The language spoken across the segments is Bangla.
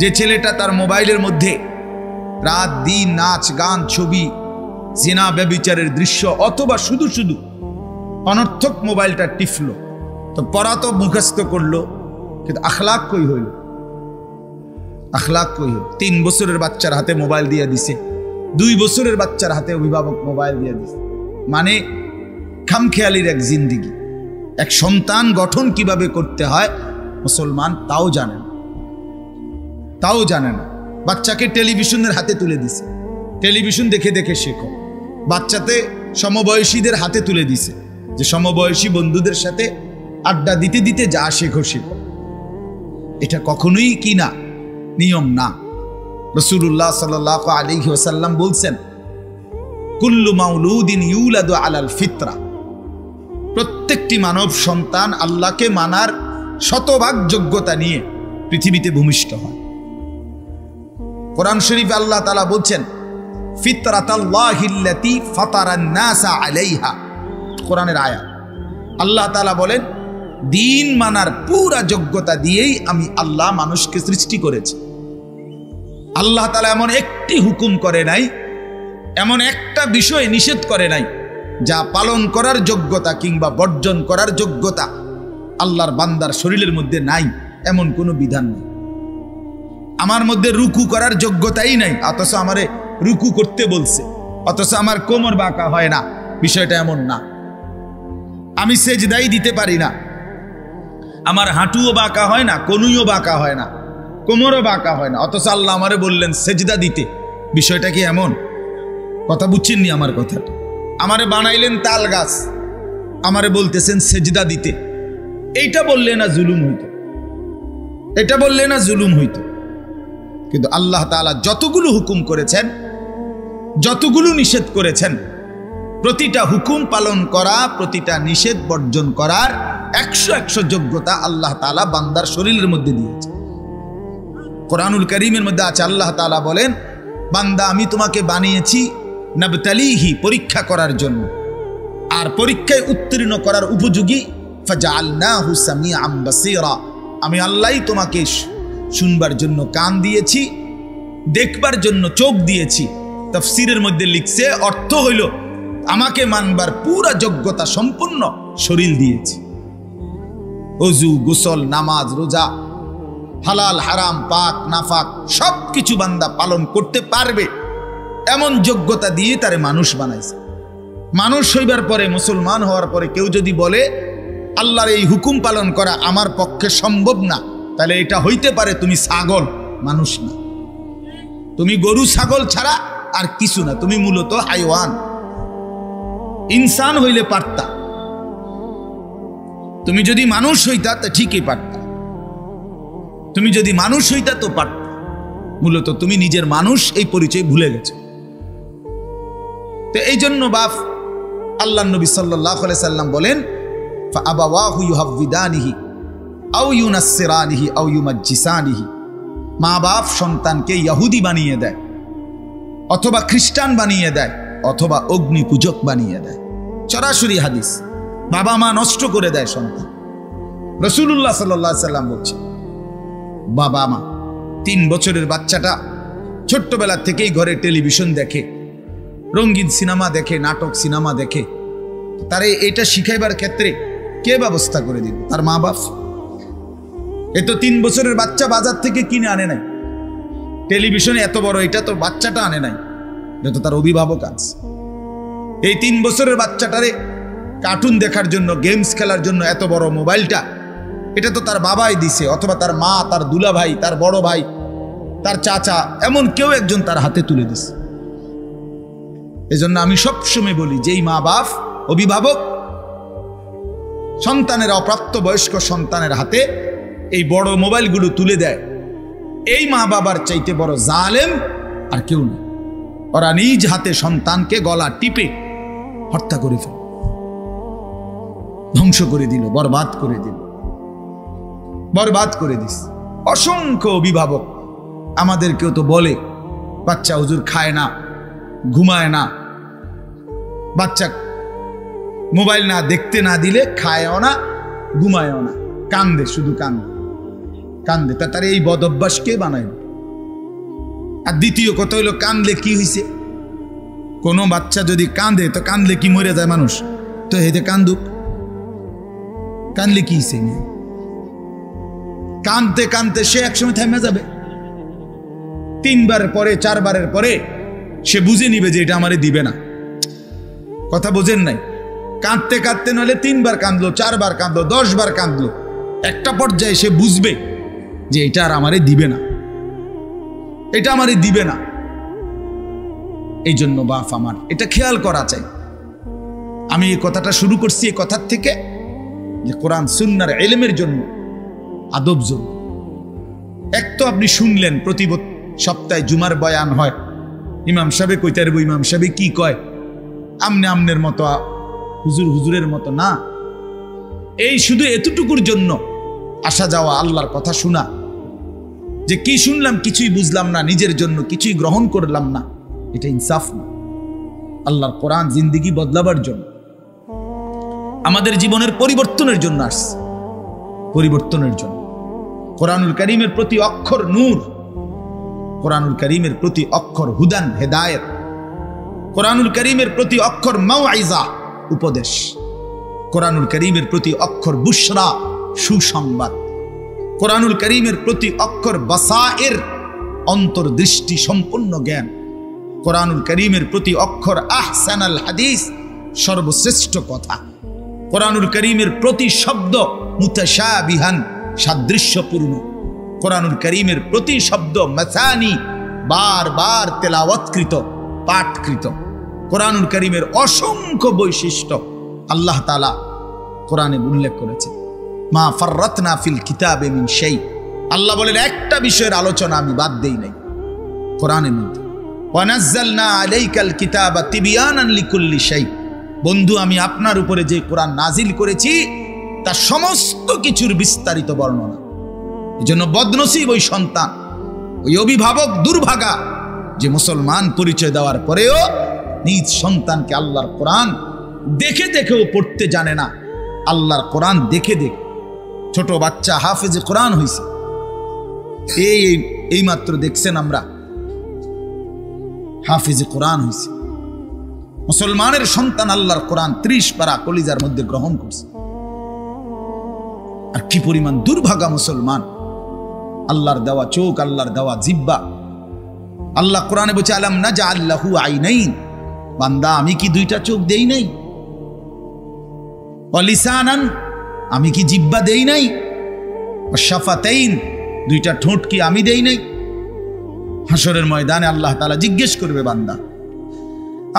যে ছেলেটা তার মোবাইলের মধ্যে রাত দিন নাচ গান ছবি জিনা ব্যভিচারের দৃশ্য অথবা শুধু শুধু অনর্থক মোবাইলটা টিপলো, তো পড়া তো মুখস্থ করলো, কিন্তু আখলাক কই হইল? আখলাক কই হইল? 3 বছরের বাচ্চার হাতে মোবাইল দিয়ে দিছে, 2 বছরের বাচ্চার হাতে অভিভাবক মোবাইল দিয়ে দিছে। মানে খামখেয়ালির এক জিন্দিগি। এক সন্তান গঠন কিভাবে করতে হয় মুসলমান তাও জানে না, তাও জানে না। বাচ্চাকে টেলিভিশনের হাতে তুলে দিছে, টেলিভিশন দেখে দেখে শেখো। বাচ্চাতে সমবয়সীদের হাতে তুলে দিছে, যে সমবয়সী বন্ধুদের সাথে আড্ডা দিতে দিতে যা শেখো শেখো। এটা কখনোই কি না, নিয়ম না। রাসূলুল্লাহ সাল্লাল্লাহু আলাইহি ওয়াসাল্লাম বলছেন, কুল্লু মাউলুদিন ইউলাদু আলাল ফিতরা, প্রত্যেকটি মানব সন্তান আল্লাহকে মানার শতভাগ যোগ্যতা নিয়ে পৃথিবীতে ভূমিষ্ঠ হয়। কোরআন শরীফে আল্লাহ তাআলা বলছেন, ফিতরাতাল্লাহিল্লাতী ফাতারান নাসা আলাইহা, কোরআনের আয়াত। আল্লাহ তাআলা বলেন, দিন মানার পুরা যোগ্যতা দিয়েই আমি আল্লাহ মানুষকে সৃষ্টি করেছি। আল্লাহ তাআলা এমন একটি হুকুম করে নাই, এমন একটা বিষয় নিষেধ করে নাই যা পালন করার যোগ্যতা কিংবা বর্জন করার যোগ্যতা আল্লাহর বান্দার শরীরের মধ্যে নাই, এমন কোনো বিধান নেই। আমার মধ্যে রুকু করার যোগ্যতাই নাই, অথচ আমারে রুকু করতে বলছে, অথচ আমার কোমর বাঁকা হয় না, বিষয়টা এমন না। আমি সেজদাই দিতে পারি না, আমার হাঁটুও বাঁকা হয় না, কনুইও বাঁকা হয় না, কোমরও বাঁকা হয় না, অথচ আল্লাহ আমারে বললেন সেজদা দিতে। বিষয়টা কি এমন? কথা বুঝছেননি আমার কথাটা? আমারে বানাইলেন তাল গাছ, আমারে বলতেছেন সেজদা দিতে। এইটা বললে না জুলুম হইতো? এটা বললে না জুলুম হইতো? কিন্তু আল্লাহ তাআলা যতগুলো হুকুম করেছেন, যতগুলো নিষেধ করেছেন, প্রতিটা হুকুম পালন করা, প্রতিটা নিষেধ বর্জন করার 100 যোগ্যতা আল্লাহ তাআলা বান্দার শরীরের মধ্যে দিয়েছে। কোরআনুল কারীমের মধ্যে আছে, আল্লাহ তাআলা বলেন, বান্দা আমি তোমাকে বানিয়েছি নাবতালিহি, পরীক্ষা করার জন্য, আর পরীক্ষায় উত্তীর্ণ করার উপযোগী। ফাজআলনাহু সামিআম বাসীরা, আমি আল্লাহই তোমাকে শুনবার জন্য কান দিয়েছি, দেখবার জন্য চোখ দিয়েছি। তাফসীরের মধ্যে লিখছে, অর্থ হইল আমাকে মানবার পুরা যোগ্যতা সম্পূর্ণ শরীর দিয়েছি। ওযু, গোসল, নামাজ, রোজা, হালাল হারাম, পাক নাফাক সবকিছু বান্দা পালন করতে পারবে এমন যোগ্যতা দিয়ে তারে মানুষ বানাইছে। মানুষ হইবার পরে, মুসলমান হওয়ার পরে কেউ যদি বলে আল্লাহর এই হুকুম পালন করা আমার পক্ষে সম্ভব না, তাহলে এটা হইতে পারে তুমি ছাগল, মানুষ না। তুমি গরু ছাগল ছাড়া আর কিছু না, তুমি মূলত হাইওয়ান। ইনসান হইলে পারতা, তুমি যদি মানুষ হইতা তা ঠিকই পারতা, তুমি যদি মানুষ হইতা তো পারতা। মূলত তুমি নিজের মানুষ এই পরিচয় ভুলে গেছো। তো এই জন্য বাপ আল্লাহ নবী সাল্লাল্লাহু আলাইহি সাল্লাম বলেন, ফাআবাওয়াহু ইউহাব্বিদানিহি আও ইউনাসসিরানিহি আও ইউমাজ্জিসানিহি, মা বাপ সন্তানকে ইহুদি বানিয়ে দেয়, অথবা খ্রিস্টান বানিয়ে দেয়, অথবা অগ্নি পূজক বানিয়ে দেয়। সরাসরি হাদিস। বাবা মা নষ্ট করে দেয় সন্তান। রাসূলুল্লাহ সাল্লাল্লাহু আলাইহি সাল্লাম বলছে, বাবা মা 3 বছরের বাচ্চাটা ছোট্টবেলা থেকেই ঘরে টেলিভিশন দেখে, রঙিন সিনেমা দেখে, নাটক সিনেমা দেখে, তারে এটা শিখাইবার ক্ষেত্রে কে ব্যবস্থা করে দিল? তার মা বাপ। এ তো 3 বছরের বাচ্চা বাজার থেকে কিনে আনে নাই, টেলিভিশনে এত বড় এটা তো বাচ্চাটা আনে নাই, এটা তো তার অভিভাবক আছে। এই 3 বছরের বাচ্চাটারে কার্টুন দেখার জন্য, গেমস খেলার জন্য এত বড় মোবাইলটা, এটা তো তার বাবাই দিছে, অথবা তার মা, তার দুলা ভাই, তার বড় ভাই, তার চাচা, এমন কেউ একজন তার হাতে তুলে দিছে। এজন্য আমি সবসময় বলি, যেই মা বাপ অভিভাবক সন্তানের, অপ্রাপ্ত বয়স্ক সন্তানের হাতে এই বড় মোবাইলগুলো তুলে দেয়, এই মা বাবার চাইতে বড় জালেম আর কেউ নেই। ওরা নিজ হাতে সন্তানকে গলা টিপে হত্যা করে ফেল, ধ্বংস করে দিল, বরবাদ করে দিল, বরবাদ করে দিস। অসংখ্য অভিভাবক আমাদেরকেও তো বলে, বাচ্চা হুজুর খায় না, ঘুমায় না, বাচ্চা মোবাইল না দেখতে না দিলে খায়ও না, ঘুমায়ও না, কান্দে, শুধু কান্দে কান্দে। তার এই বদ অভ্যাস কে বানায়? আর দ্বিতীয় কথা হইল কান্দলে কি হয়েছে? কোনো বাচ্চা যদি কাঁদে তো কান্দলে কি মরে যায় মানুষ? তো হেতে কান্দুক, কান্দলে কি হয়েছে? কানতে কানতে সে একসময় থেমে যাবে। 3 বারের পরে 4 বারের পরে সে বুঝে নিবে যে এটা আমারে দিবে না। কথা বোঝেন নাই? কাঁদতে কাঁদতে নইলে 3 বার কাঁদলো, 4 বার কাঁদলো, 10 বার কাঁদলো, একটা পর্যায়ে সে বুঝবে যে এটা আর আমারে দিবে না, এটা আমারে দিবে না। এই জন্য বাপ আমার এটা খেয়াল করা চাই। আমি এই কথাটা শুরু করছি এই কথার থেকে যে কোরআন সুন্নাহর ইলমের জন্য আদব জন্য। এক তো আপনি শুনলেন প্রতি সপ্তাহে জুমার বয়ান হয়, ইমাম সাহেব কইতে পারবো, ইমাম সাহেব কি কয়, আমনে আমনের মতো হুজুর হুজুরের মতো না। এই শুধু এতটুকুর জন্য আসা যাওয়া, আল্লাহর কথা শোনা, যে কি শুনলাম কিছুই বুঝলাম না, নিজের জন্য কিছুই গ্রহণ করলাম না, এটা ইনসাফ না। আল্লাহর কোরআন জিন্দেগি বদলাবার জন্য, আমাদের জীবনের পরিবর্তনের জন্য আসছে, পরিবর্তনের জন্য। কোরআনুল কারীমের প্রতি অক্ষর নূর, কোরআনুল কারীমের প্রতি অক্ষর হুদান হেদায়েত, কোরআনুল কারীমের প্রতি অক্ষর মাউইজা উপদেশ, কোরআনুল কারীমের প্রতি অক্ষর বুশরা সুসংবাদ, কোরআনুল কারীমের প্রতি অক্ষর বাসায়ের অন্তর্দৃষ্টি সম্পন্ন জ্ঞান, কোরআনুল কারীমের প্রতি অক্ষর আহসানাল হাদিস সর্বশ্রেষ্ঠ কথা, কোরআনুল কারীমের প্রতি শব্দ মুতাশাবিহান সাদৃশ্যপূর্ণ, কোরআনুল কারীমের প্রতি শব্দ মাসানি বারবার তেলাওয়াতকৃত পাঠকৃত। কোরআনুল কারীমের অসংখ্য বৈশিষ্ট্য আল্লাহ তাআলা কোরআনে উল্লেখ করেছে। মা ফাররাতনা ফিল কিতাবে মিন শাই, আল্লাহ বলেন একটা বিষয়ের আলোচনা আমি বাদ দেই নাই কোরআনের মধ্যে। ওয়া নাযালনা আলাইকাল কিতাবা তিবয়ানান লিকুল্লি শাই, বন্ধু আমি আপনার উপরে যে কোরআন নাজিল করেছি তার সমস্ত কিছুর বিস্তারিত বর্ণনা। এজন্য বদনসিব ওই সন্তান, ওই অভিভাবক দুর্ভাগা যে মুসলমান পরিচয় দেওয়ার পরেও নিজ সন্তানকে আল্লাহর কোরআন দেখে দেখেও পড়তে জানে না। আল্লাহর কোরআন দেখে দেখে ছোট বাচ্চা হাফেজে কোরআন হয়েছে, এই মাত্র দেখছেন আমরা হাফেজে কোরআন হয়েছে। মুসলমানের সন্তান আল্লাহর কোরআন 30 পারা কলিজার মধ্যে গ্রহণ করছে। আর কি পরিমাণ দুর্ভাগা মুসলমান, আল্লাহর দেওয়া চোখ, আল্লাহর দেওয়া জিহ্বা। আল্লাহ কোরআনে বলছে আলাম নাজআল লাহু আইনাইন, বান্দা আমি কি 2টা চোখ দেই নাই? ওয়া লিসানান, আমি কি জিহ্বা দেই নাই? ওয়া শাফাতাইন, 2টা ঠোঁট কি আমি দেই নাই? হাসরের ময়দানে আল্লাহ তাআলা জিজ্ঞেস করবে বান্দা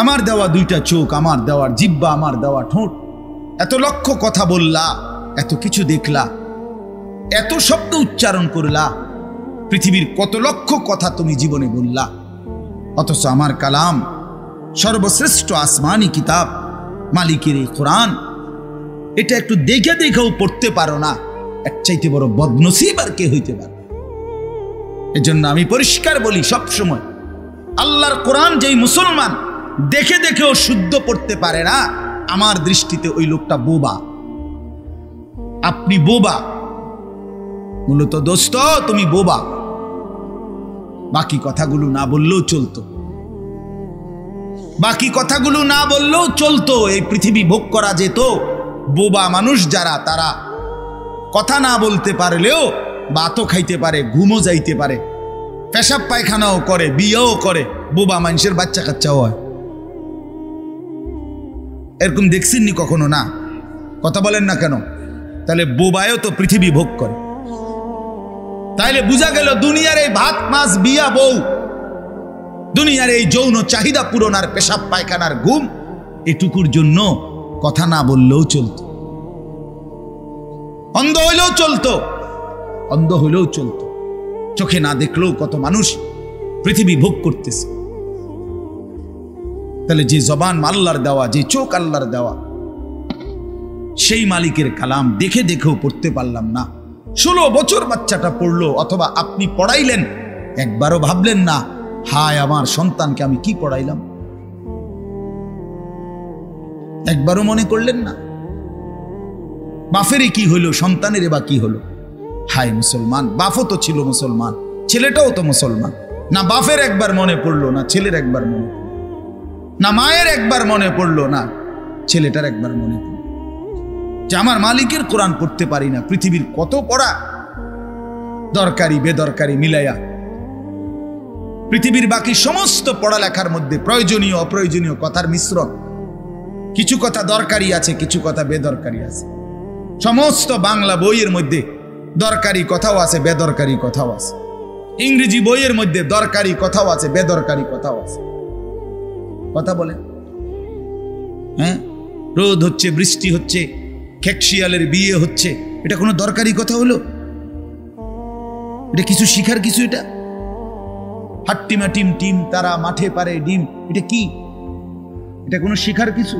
আমার দেওয়া 2টা চোখ, আমার দেওয়ার জিহ্বা, আমার দেওয়া ঠোঁট, এত লক্ষ কথা বললা, এত কিছু দেখলা, এত শব্দ উচ্চারণ করলা, পৃথিবীর কত লক্ষ কথা তুমি জীবনে বললা, অথচ আমার কালাম সর্বশ্রেষ্ঠ আসমানি কিতাব মালিকের এই কোরআন, এটা একটু দেখে দেখেও পড়তে পারো না, এক চাইতে বড় বদনসিব আর কে হইতে পারে? এজন্য আমি পরিষ্কার বলি সবসময়, আল্লাহর কোরআন যেই মুসলমান দেখে দেখেও শুদ্ধ পড়তে পারে না, আমার দৃষ্টিতে ওই লোকটা বোবা। আপনি বোবা, মূলত দোস্ত তুমি বোবা। বাকি কথাগুলো না বললেও চলতো, বাকি কথাগুলো না বললেও চলতো, এই পৃথিবী ভোগ করা যেত। বোবা মানুষ যারা, তারা কথা না বলতে পারলেও ভাতও খাইতে পারে, ঘুমও যাইতে পারে, পেশাব পায়খানাও করে, বিয়েও করে, বোবা মানুষের বাচ্চা কাচ্চাও হয়। এরকম দেখছেননি কখনো? না, কথা বলেন না কেন? তাহলে বোবায়ও তো পৃথিবী ভোগ করে। তাইলে বোঝা গেল দুনিয়ার এই ভাত মাছ বিয়া বউ, দুনিয়ার এই যৌন চাহিদা পূরণ আর পেশাব পায়খানার ঘুম, এটুকুর জন্য কথা না বললেও চলতো, অন্ধ হইলেও চলতো, অন্ধ হইলেও চলতো, চোখে না দেখলেও কত মানুষ পৃথিবী ভোগ করতেছে। তাহলে যে জবান আল্লাহর দেওয়া, যে চোখ আল্লাহর দেওয়া, সেই মালিকের কালাম দেখে দেখেও পড়তে পারলাম না। 16 বছর বাচ্চাটা পড়লো, অথবা আপনি পড়াইলেন, একবারও ভাবলেন না হায় আমার সন্তানকে আমি কি পড়াইলাম? একবারও মনে করলেন না? বাফেরই কি হইল, সন্তানের বা কি হলো? হায় মুসলমান, বাপও তো ছিল মুসলমান, ছেলেটাও তো মুসলমান, না বাপের একবার মনে পড়লো, না ছেলের একবার মনে পড়লো, না মায়ের একবার মনে পড়লো, না ছেলেটার একবার মনে পড়লো যে আমার মালিকের কোরআন পড়তে পারি না। পৃথিবীর কত পড়া, দরকারি বেদরকারি মিলাইয়া পৃথিবীর বাকি সমস্ত পড়ালেখার মধ্যে প্রয়োজনীয় অপ্রয়োজনীয় কথার মিশ্রণ। কিছু কথা দরকারি আছে, কিছু কথা বেদরকারি আছে। সমস্ত বাংলা বইয়ের মধ্যে দরকারি কথাও আছে, বেদরকারি কথাও আছে। ইংরেজি বইয়ের মধ্যে দরকারি কথাও আছে, বেদরকারি কথাও আছে। কথা বলে হ্যাঁ, রোদ হচ্ছে, বৃষ্টি হচ্ছে, খেকশিয়ালের বিয়ে হচ্ছে, এটা কোনো দরকারি কথা হলো? এটা কিছু শিখার কিছু? এটা হাট্টিমা টিম টিম তারা মাঠে পারে ডিম, এটা কি? এটা কোনো শিখার কিছু?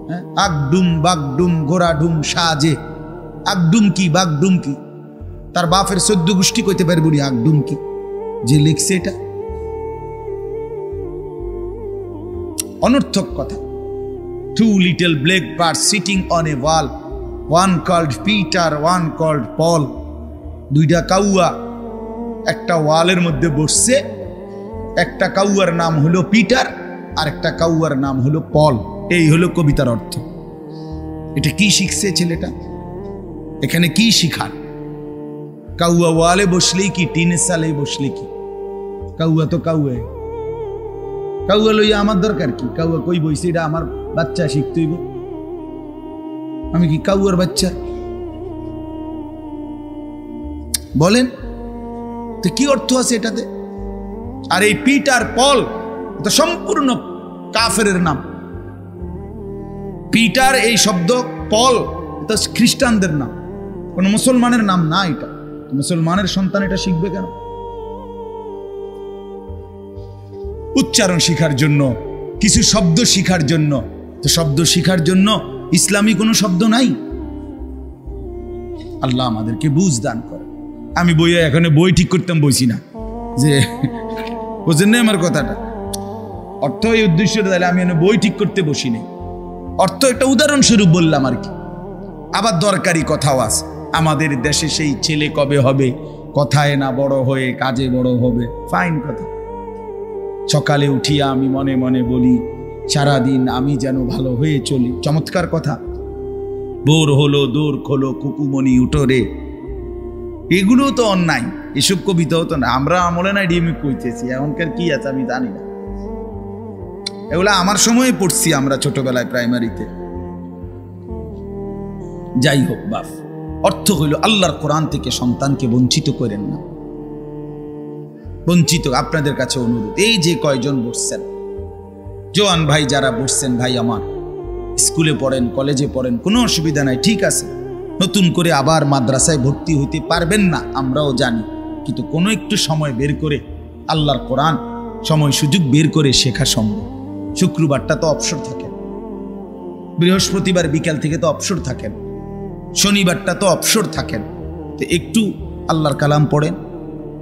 হ্যাঁ, আগডুম বাগডুম ঘোড়াডুম সাজে। আগডুম কি বাগডুম কি? তার বাপের 14 গোষ্ঠী কইতে পারবো নি আগডুম কি যে লিখছে এটা? অনর্থক কথা। 2 little black birds sitting on a wall, one called Peter, one called Paul. দুইটা কাউয়া একটা ওয়ালের মধ্যে বসছে, একটা কাউয়ার নাম হলো পিটার আর একটা কাউয়ার নাম হলো পল। এই হলো কবিতার অর্থ। এটা কি শিখছে ছেলেটা? এখানে কি শিখার? কাউয়া ওয়ালে বসলেই কি, টিনের সালে বসলে কি? কাউয়া তো কাউয়া, কাউয়া লইয়া আমার দরকার কি? কাউয়া কই বইছে, এটা আমার বাচ্চা শিখতেইব। আমি কি কাউয়ার বাচ্চা? বলেন তো কি অর্থ আছে এটাতে? আর এই পিটার পল তো সম্পূর্ণ কাফেরের নাম। পিটার এই শব্দ, পল এটা খ্রিস্টানদের নাম, কোন মুসলমানের নাম না। এটা মুসলমানের সন্তান, এটা শিখবে কেন? উচ্চারণ শিখার জন্য, কিছু শব্দ শিখার জন্য। তো শব্দ শিখার জন্য ইসলামী কোনো শব্দ নাই। আল্লাহ আমাদেরকে বুঝ দান করে। আমি বইয়ে এখানে বই ঠিক করতাম বইছি না, যে বুঝেন না আমার কথাটা। অর্থ এই উদ্দেশ্যটা তাহলে আমি বই ঠিক করতে বসি নাই। অর্থ একটা উদাহরণস্বরূপ বললাম আর কি। আবার দরকারি কথাও আছে। আমাদের দেশে সেই ছেলে কবে হবে, কথায় না বড় হয়ে কাজে বড় হবে। ফাইন কথা। সকালে উঠিয়া আমি মনে মনে বলি, সারাদিন আমি যেন ভালো হয়ে চলি। চমৎকার কথা। বোর হলো দৌড় খোলো কুকুমনি উঠোরে, এগুলো তো অন্যায়। এসব কবিতাও তো না, আমরা আমলে নাই ডিএমই কইতেছি। এখনকার কি আছে আমি জানি না। এগুলা আমার সময়ে পড়ছি আমরা ছোটবেলায় প্রাইমারিতে। যাই হোক বাপ, অর্থ হইল আল্লাহর কোরআন থেকে সন্তানকে বঞ্চিত করেন না। বঞ্চিত আপনাদের কাছে অনুরোধ। এই যে কয়জন বসছেন, জোয়ান ভাই যারা বসছেন, ভাই আমার স্কুলে পড়েন, কলেজে পড়েন, কোনো অসুবিধা নাই, ঠিক আছে। নতুন করে আবার মাদ্রাসায় ভর্তি হইতে পারবেন না, আমরাও জানি। কিন্তু কোনো একটু সময় বের করে আল্লাহর কোরআন সময় সুযোগ বের করে শেখা সম্ভব। শুক্রবারটা তো অবসর থাকেন, বৃহস্পতিবার বিকাল থেকে তো অবসর থাকেন, শনিবারটা তো অবসর থাকেন। তো একটু আল্লাহর কালাম পড়েন,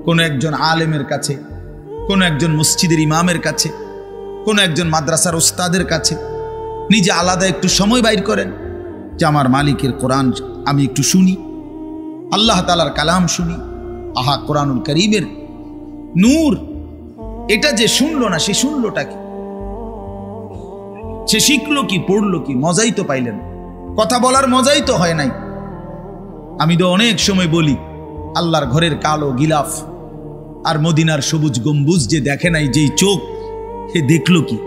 কোনো একজন আলেমের কাছে, কোনো একজন মসজিদের ইমামের কাছে, কোনো একজন মাদ্রাসার ওস্তাদের কাছে নিজে আলাদা একটু সময় বাইর করেন যে আমার মালিকের কোরআন আমি একটু শুনি, আল্লাহ তাআলার কালাম শুনি। আহা, কোরআনুল কারীমের নূর। এটা যে শুনলো না, সে শুনলোটা কি? সে শিখলো কি, পড়লো কি? মজাই তো পাইলেন। কথা বলার মজাই তো হয় নাই। আমি তো অনেক সময় বলি, আল্লাহর ঘরের কালো গিলাফ আর মদিনার সবুজ গম্বুজ যে দেখে নাই, যেই চোখ, সে দেখলো কি?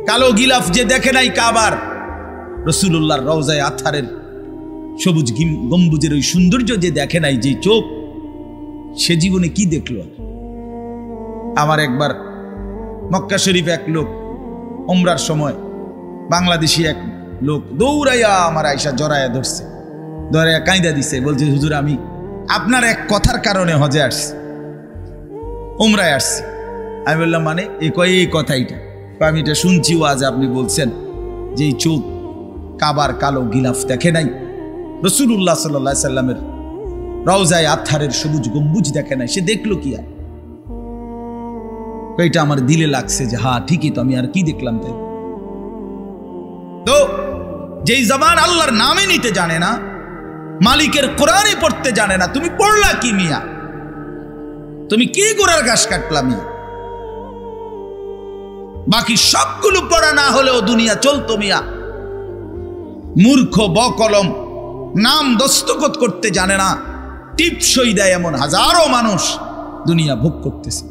কালো গিলাফ যে দেখে নাই কাবার, রাসূলুল্লাহর রওজায়ে আতহারের সবুজ গম্বুজের ওই সৌন্দর্য যে দেখে নাই, যে চোখ, সে জীবনে কি দেখলো? আমার একবার মক্কা শরীফ এক লোক উমরার সময়, বাংলাদেশি এক লোক দৌড়াইয়া আমার আয়সা জড়াইয়া ধরছে, ধরাইয়া কাঁদা দিছে, বলছে হুজুর আমি আপনার এক কথার কারণে হজে আসছি, উমরায় আসছি। আমি বললাম মানে? এই কথাইটা আমি এটা শুনছি আজ আপনি বলছেন যে এই চোখ কাবার কালো গিলাফ দেখে নাই, রাসূলুল্লাহ সাল্লাল্লাহু আলাইহি সাল্লামের রওজায়ে আতহারের সবুজ গম্বুজ দেখে নাই, সে দেখলো কি? আর এটা আমার দিলে লাগছে যে হ্যাঁ ঠিকই তো, আমি আর কি দেখলাম? তাই তো যেই জবান আল্লাহর নামে নিতে জানে না, মালিকের কোরআনই পড়তে জানে না, তুমি পড়লা কি মিয়া? তুমি কি গোড়ার ঘাস কাটলা মিয়া? বাকি সবগুলো পড়া না হলেও দুনিয়া চলতো মিয়া। মূর্খ বকলম, নাম দস্তখত করতে জানে না, টিপসই দেয় এমন হাজারো মানুষ দুনিয়া ভোগ করতেছে।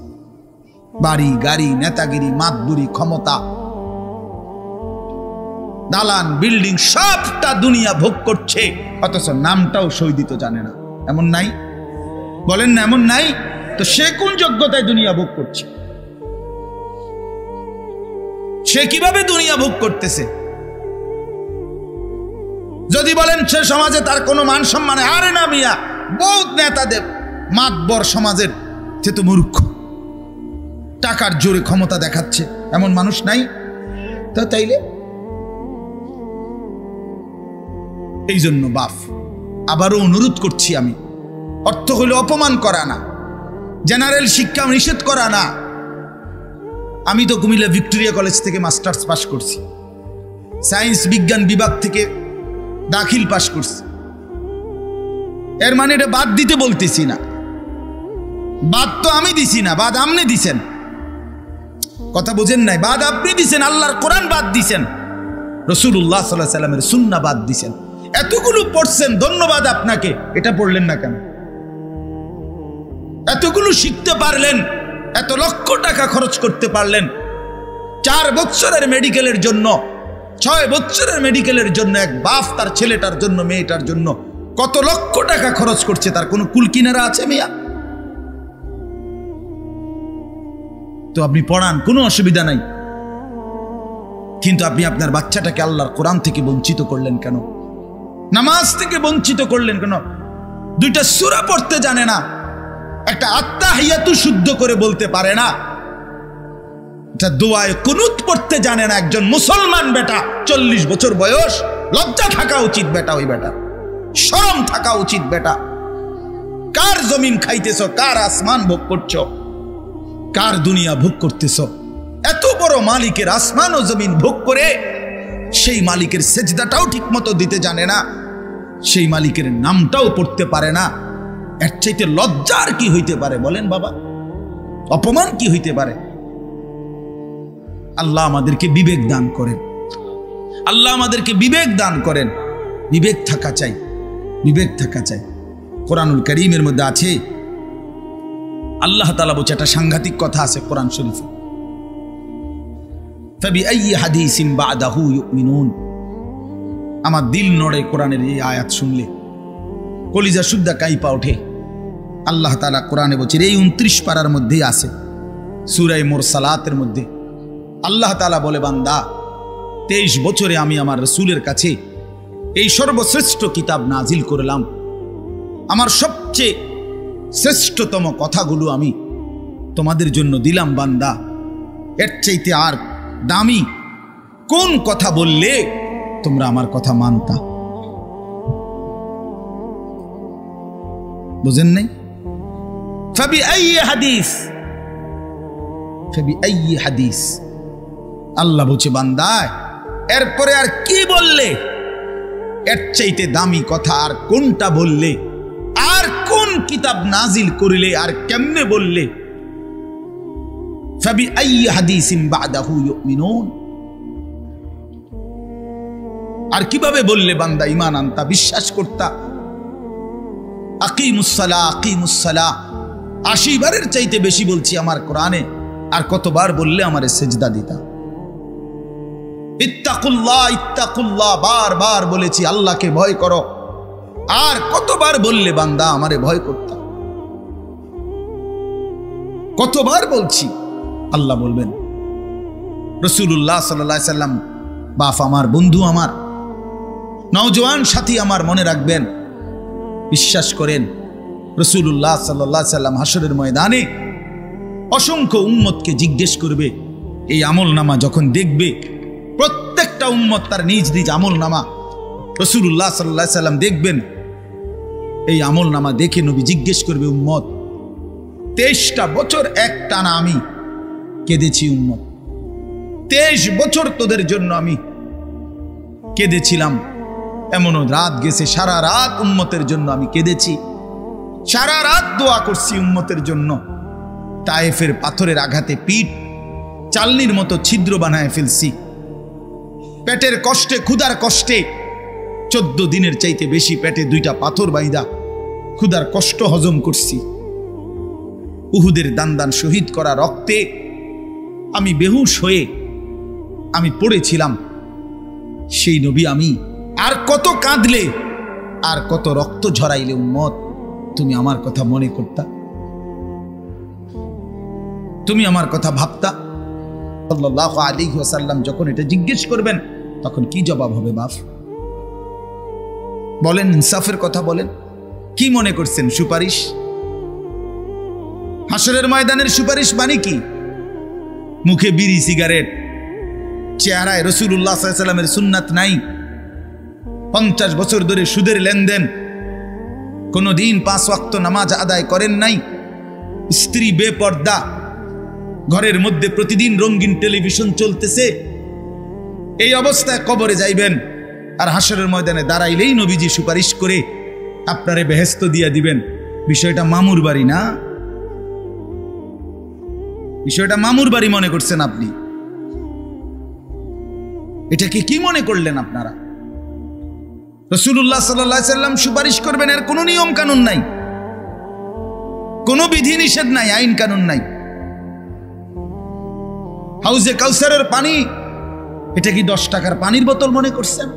বাড়ি গাড়ি, নেতাগিরি, মাতবুরি, ক্ষমতা, দালান বিল্ডিং সবটা দুনিয়া ভোগ করছে, অথচ নামটাও সই দিতে জানে না। এমন নাই? বলেন না এমন নাই? তো সে কোন যোগ্যতায় দুনিয়া ভোগ করছে? সে কিভাবে দুনিয়া ভোগ করতেছে? যদি বলেন সে সমাজে তার কোনো মান সম্মান, আরে না মিয়া, বহুত নেতাদের মাতবর সমাজের, সে তো মূর্খ, টাকার জোরে ক্ষমতা দেখাচ্ছে, এমন মানুষ নাই? তো তাইলে এই জন্য বাপ আবারও অনুরোধ করছি আমি, অর্থ হইল অপমান করা না, জেনারেল শিক্ষা নিষেধ করা না। আমি তো কুমিল্লা ভিক্টোরিয়া কলেজ থেকে মাস্টার্স পাস করছি, সায়েন্স বিজ্ঞান বিভাগ থেকে দাখিল পাস করছি। এর মানে এটা বাদ দিতে বলতেছি না, বাদ তো আমি দিছি না, বাদ আপনি দিছেন। কথা বোঝেন নাই? বাদ আপনি দিছেন, আল্লাহর কোরআন বাদ দিছেন, রাসূলুল্লাহ সাল্লাল্লাহু আলাইহি সাল্লামের সুন্নাহ বাদ দিছেন। এতগুলো পড়ছেন, ধন্যবাদ আপনাকে। এটা পড়লেন না কেন? এতগুলো শিখতে পারলেন, এত লক্ষ টাকা খরচ করতে পারলেন। 4 বছরের মেডিকেলের জন্য, 6 বছরের মেডিকেলের জন্য এক বাপ তার ছেলেটার জন্য, মেয়েটার জন্য কত লক্ষ টাকা খরচ করছে, তার কোনো কুল কিনারা আছে মিয়া? তো আপনি পড়ান, কোনো অসুবিধা নাই, কিন্তু আপনি আপনার বাচ্চাটাকে আল্লাহর কোরআন থেকে বঞ্চিত করলেন কেন? নামাজ থেকে বঞ্চিত করলেন কেন? 2টা সূরা পড়তে জানে না, একটা আত্তাহিয়াতু শুদ্ধ করে বলতে পারে না, একটা দোয়ায়ে কুনুত পড়তে জানে না। একজন মুসলমান বেটা, 40 বছর বয়স, লজ্জা থাকা উচিত বেটা, ওই বেটা শরম থাকা উচিত বেটা। কার জমিন খাইতেছ, কার আসমান ভোগ করছো, কার দুনিয়া ভোগ করতেছ? এত বড় মালিকের আসমান ও জমিন ভোগ করে সেই মালিকের সেজদাটাও ঠিক মতো দিতে জানে না, সেই মালিকের নামটাও পড়তে পারে না। এর চাইতে লজ্জার কি হইতে পারে বলেন বাবা? অপমান কি হইতে পারে? আল্লাহ আমাদেরকে বিবেক দান করেন, আল্লাহ আমাদেরকে বিবেক দান করেন। বিবেক থাকা চাই, বিবেক থাকা চাই। কোরআনুল কারীমের মধ্যে আছে, আল্লাহ তাআলা বলছে, একটা সাংঘাতিক কথা আছে কোরআন শরীফে, ফাবিআইয়ি হাদিসিন বা'দাহু ইউমিনুন। আমার দিল নড়ে কোরআনের এই আয়াত শুনলে, কলিজা শুদ্ধা কাইপা ওঠে। আল্লাহ তাআলা কোরআনে বলছে, এই 29 পারার মধ্যেই আছে, সূরা মুরসালাতের মধ্যে আল্লাহ তাআলা বলে, বান্দা 23 বছরে আমি আমার রাসূলের কাছে এই সর্বশ্রেষ্ঠ কিতাব নাজিল করলাম, আমার সবচেয়ে শ্রেষ্ঠতম কথাগুলো আমি তোমাদের জন্য দিলাম। বান্দা, এর চাইতে আর দামি কোন কথা বললে তোমরা আমার কথা মানতা? বুঝেন নাই? ফাবিআইয়ি হাদিস, ফাবিআইয়ি হাদিস। আল্লাহ বলছে, বান্দা এরপরে আর কি বললে, এর চাইতে দামি কথা আর কোনটা বললে, আর কোন কিতাব নাজিল করিলে, আর কেমনে বললে? ফাবিআইয়ি হাদিসিন বা'দাহু ইউমিনুন। আর কিভাবে বললে বান্দা ঈমান আনতা, বিশ্বাস করতা? আকিমুস সালাহ, আকিমুস সালাহ 80 বারের চাইতে বেশি বলছি আমার কোরআনে, আর কতবার বললে আমারে সিজদা দিতা? ইত্তাকুল্লাহ, ইত্তাকুল্লাহ বারবার বলেছি, আল্লাহকে ভয় করো, আর কতবার বললে বান্দা আমারে ভয় করতা? কতবার বলছি? আল্লাহ বলবেন, রাসূলুল্লাহ সাল্লাল্লাহু আলাইহি সাল্লাম বাপ আমার, বন্ধু আমার, নওজোয়ান সাথী আমার, মনে রাখবেন, বিশ্বাস করেন, রাসূলুল্লাহ সাল্লাল্লাহু আলাইহি সাল্লাম হাসরের ময়দানে অসংখ্য উম্মতকে জিজ্ঞেস করবে। এই আমলনামা যখন দেখবে, প্রত্যেকটা উম্মত তার নিজ নিজ আমলনামা, রাসূলুল্লাহ সাল্লাল্লাহু আলাইহি সাল্লাম দেখবেন। এই আমলনামা দেখে নবী জিজ্ঞেস করবে, উম্মত 23টা বছর একটানা আমি কেঁদেছি, উম্মত 23 বছর তোদের জন্য আমি কেঁদেছিলাম। এমনও রাত গেছে, সারা রাত উম্মতের জন্য আমি কেঁদেছি, সারা রাত দোয়া করছি উম্মতের জন্য, তায়েফের পাথরের আঘাতে পিঠ চালনির মতো ছিদ্র বানায় ফেলছি। পেটের কষ্টে, ক্ষুধার কষ্টে 14 দিনের চাইতে বেশি পেটে 2টা পাথর বাইদা ক্ষুধার কষ্ট হজম করছি। উহুদের দান শহীদ করা রক্তে আমি বেহুশ হয়ে আমি পড়েছিলাম। সেই নবী আমি আর কত কাঁদলে, আর কত রক্ত ঝরাইলে উম্মত তুমি আমার কথা মনে করতা, তুমি আমার কথা ভাবতা? সাল্লাল্লাহু আলাইহি ওয়াসাল্লাম যখন এটা জিজ্ঞেস করবেন তখন কি জবাব হবে বাপ? বলেন, ইনসাফের কথা বলেন। কি মনে করছেন সুপারিশ? হাসরের ময়দানের সুপারিশ মানে কি? মুখে বিড়ি, সিগারেট, চেহারায় রাসূলুল্লাহ সাল্লাল্লাহু আলাইহি ওয়াসাল্লামের সুন্নাত নাই, 50 বছর ধরে সুদের লেনদেন, কোনদিন 5 ওয়াক্ত নামাজ আদায় করেন নাই, স্ত্রী বেপর্দা, ঘরের মধ্যে প্রতিদিন রঙিন টেলিভিশন চলতেছে, এই অবস্থায় কবরে যাইবেন। আর হাসরের ময়দানে দাঁড়াইলেই নবীজি সুপারিশ করে আপনারে বেহেশত দিয়া দিবেন। বিষয়টা মামুর বাড়ি না, বিষয়টা মামুর বাড়ি মনে করছেন আপনি। এটাকে কি মনে করলেন আপনারা? রাসূলুল্লাহ সাল্লাল্লাহু আলাইহি ওয়াসাল্লাম সুপারিশ করবেন, এর কোনো নিয়ম কানুন নাই, কোনো বিধি নিষেধ নাই, আইন কানুন নাই। হাউজে কাউসারের পানি, এটা কি 10 টাকার পানির বোতল মনে করছেন?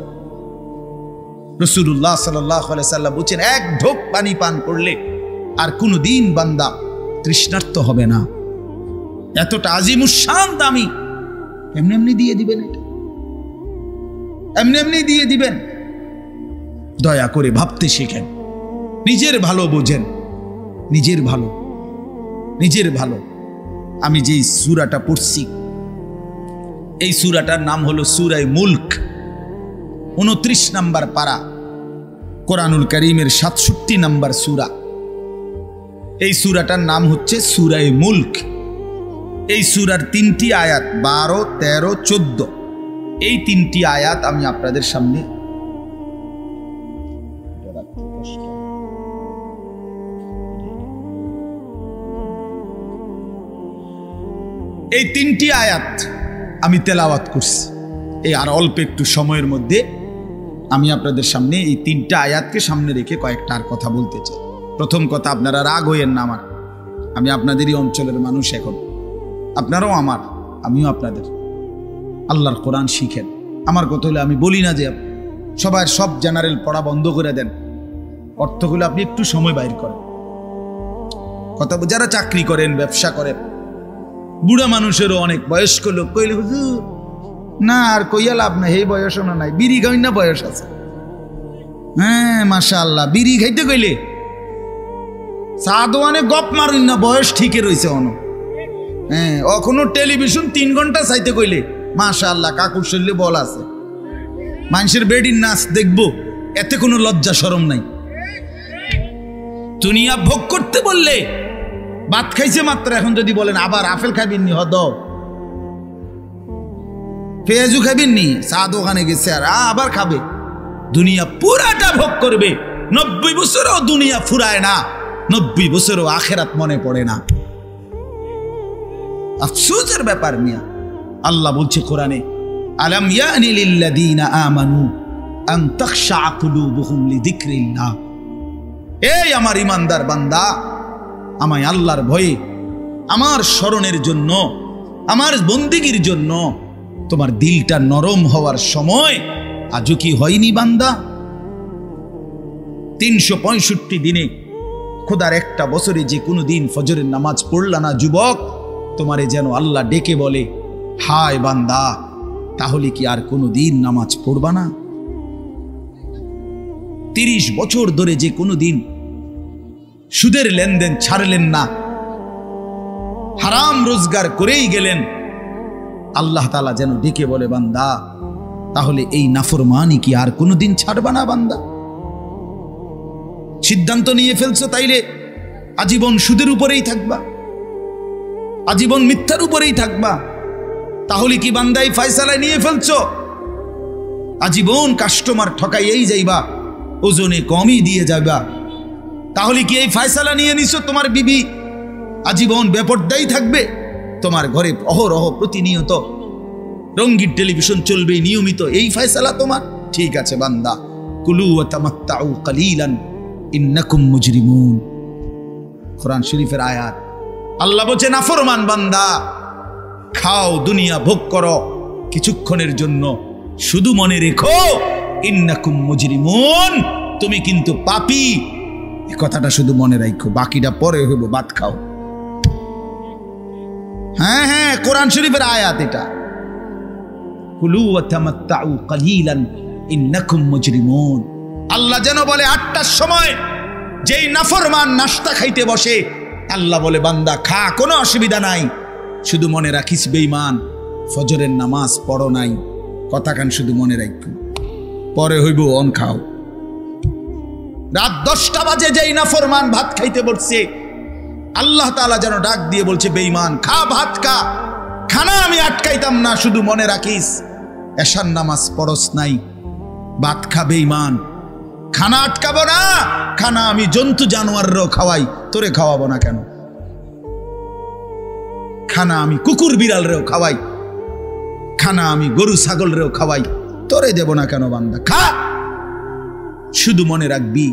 রাসূলুল্লাহ সাল্লাল্লাহু আলাইহি ওয়াসাল্লাম বলেছেন, 1 ঢোক পানি পান করলে আর কোনদিন বান্দা তৃষ্ণার্ত হবে না। এতটা আজিমুশান দামি, এমনি এমনি দিয়ে দিবেন? এটা এমনি এমনি দিয়ে দিবেন? দয়া করে ভাবতে শিখেন, নিজের ভালো বোঝেন, নিজের ভালো, নিজের ভালো। আমি যে সূরাটা পড়ছি, এই সূরাটার নাম হলো সূরা মুলক, 29 নম্বর পারা, কোরআনুল কারীমের 67 নম্বর সূরা। এই সূরাটার নাম হচ্ছে সূরা মুলক। এই সূরার 3টি আয়াত, 12, 13, 14, এই 3টি আয়াত আমি আপনাদের সামনে এই 3টি আয়াত আমি তেলাওয়াত করছি। এই আর অল্প একটু সময়ের মধ্যে আমি আপনাদের সামনে এই 3টা আয়াতকে সামনে রেখে কয়েকটা আর কথা বলতে চাই। প্রথম কথা, আপনারা রাগ হইয়েন না আমার, আমি আপনাদেরই অঞ্চলের মানুষ, এখন আপনারাও আমার, আমিও আপনাদের। আল্লাহর কোরআন শিখেন। আমার কথা হলে আমি বলি না যে সবার সব জেনারেল পড়া বন্ধ করে দেন, অর্থগুলো আপনি একটু সময় বাইর করেন। কথা, যারা চাকরি করেন, ব্যবসা করেন, বুড়া মানুষেরও অনেক বয়স্ক লোক কইলে হুজুর না আর কইয়া লাভ নাই, এই বয়সও না নাই, বিড়ি খাই না বয়স আছে। হ্যাঁ মাশাআল্লাহ, বিড়ি খাইতে কইলে চা দোয়ানে গপ মারুন না, বয়স ঠিকই রয়েছে অন। হ্যাঁ, এখনো টেলিভিশন 3 ঘন্টা চাইতে কইলে মাশাআল্লাহ কাকুর শরীরে বল আছে। মানুষের বেডির নাচ দেখবো, এতে কোনো লজ্জা শরম নাই। দুনিয়া ভোগ করতে বললে, ভাত খাইছে মাত্র, এখন যদি বলেন আবার আপেল খাইবেন নি, হদ পেঁয়াজু খাইবেন নি, চা দোকানে গেছে আর আবার খাবে। দুনিয়া পুরাটা ভোগ করবে। 90 বছরও দুনিয়া ফুরায় না, 90 বছরও আখেরাত মনে পড়ে না। আফসোসের ব্যাপার মিয়া। আল্লাহ বলছে কোরআনে, আলাম ইয়ানি লিল্লাযীনা আমানু আন তাখশা কুলুবুহুম লিযিকরিল্লাহ। এই আমার ইমানদার বান্দা, আমায় আল্লাহর ভয়ে, আমার স্মরণের জন্য, আমার বন্দেগীর জন্য তোমার দিলটা নরম হওয়ার সময় আজও কি হয়নি বান্দা? 365 দিনে খোদার একটা বছরে যে কোনো দিন ফজরের নামাজ পড়লা না যুবক, তোমারে যেন আল্লাহ ডেকে বলে, হায় বান্দা, তাহলে কি আর কোনো দিন নামাজ পড়বা না? 30 বছর ধরে যে কোনো দিন সুদের লেনদেন ছাড়লেন না, হারাম রোজগার করেই গেলেন, আল্লাহ তাআলা যেন ডেকে বলে, বান্দা, তাহলে এই নাফরমানি কি আর কোনোদিন ছাড়বা না বান্দা? সিদ্ধান্ত নিয়ে ফেলছো তাইলে আজীবন সুদের উপরেই থাকবা, আজীবন মিথ্যার উপরেই থাকবা। তাহলে কি বান্দা এই ফয়সালায় নিয়ে ফেলছো আজীবন কাস্টমার ঠকাইয়েই যাইবা, ওজনে কমই দিয়ে যাবা? তাহলে কি এই ফয়সালা নিয়ে নিছো তোমার বিবি আজীবন বেপরদাই থাকবে, তোমার ঘরে অহরহ প্রতিনিয়ত রঙিন টেলিভিশন চলবে নিয়মিত, এই ফয়সালা তোমার? ঠিক আছে বান্দা, কুলু ওয়া তামাত্তাউ কালিলান ইন্নাকুম মুজরিমুন। কোরআন শরীফের আয়াত। আল্লাহ বলছে নাফরমান বান্দা, খাও, দুনিয়া ভোগ করো কিছুক্ষণের জন্য, শুধু মনে রেখো ইন্নাকুম মুজরিমুন, তুমি কিন্তু পাপী। এই কথাটা শুধু মনে রাখো, বাকিটা পরে হইব, ভাত খাও। হ্যাঁ হ্যাঁ, কোরআন শরীফের আয়াত এটা। কুলু ওয়া তামাত্তাউ কালিলান ইন্নাকুম মুজরিমুন। আল্লাহ যেন বলে 8টার সময় যেই নাফরমান নাস্তা খাইতে বসে, আল্লাহ বলে বান্দা খা, কোনো অসুবিধা নাই, শুধু মনে রাখিস বেঈমান ফজরের নামাজ পড়ো নাই, কথাখান শুধু মনে রাখো, পরে হইব অন খাও। রাত 10টা বাজে যেই নাফরমান ভাত খাইতে বসছে, আল্লাহ তাআলা যেন ডাক দিয়ে বলছে বেঈমান খা, ভাত খা, খানা আমি আটকাইতাম না, শুধু মনে রাখিস এশার নামাজ পড়স নাই, ভাত খা বেঈমান, খানা আটকাবো না, খানা আমি জন্তু জানোয়াররাও খাওয়াই, তোরে খাওয়াবো না কেন? খানা আমি কুকুর বিড়ালরেও খাওয়াই, খানা আমি গরু ছাগলরেও খাওয়াই, তোরে দেব না কেন বান্দা? খা, শুধু মনে রাখবি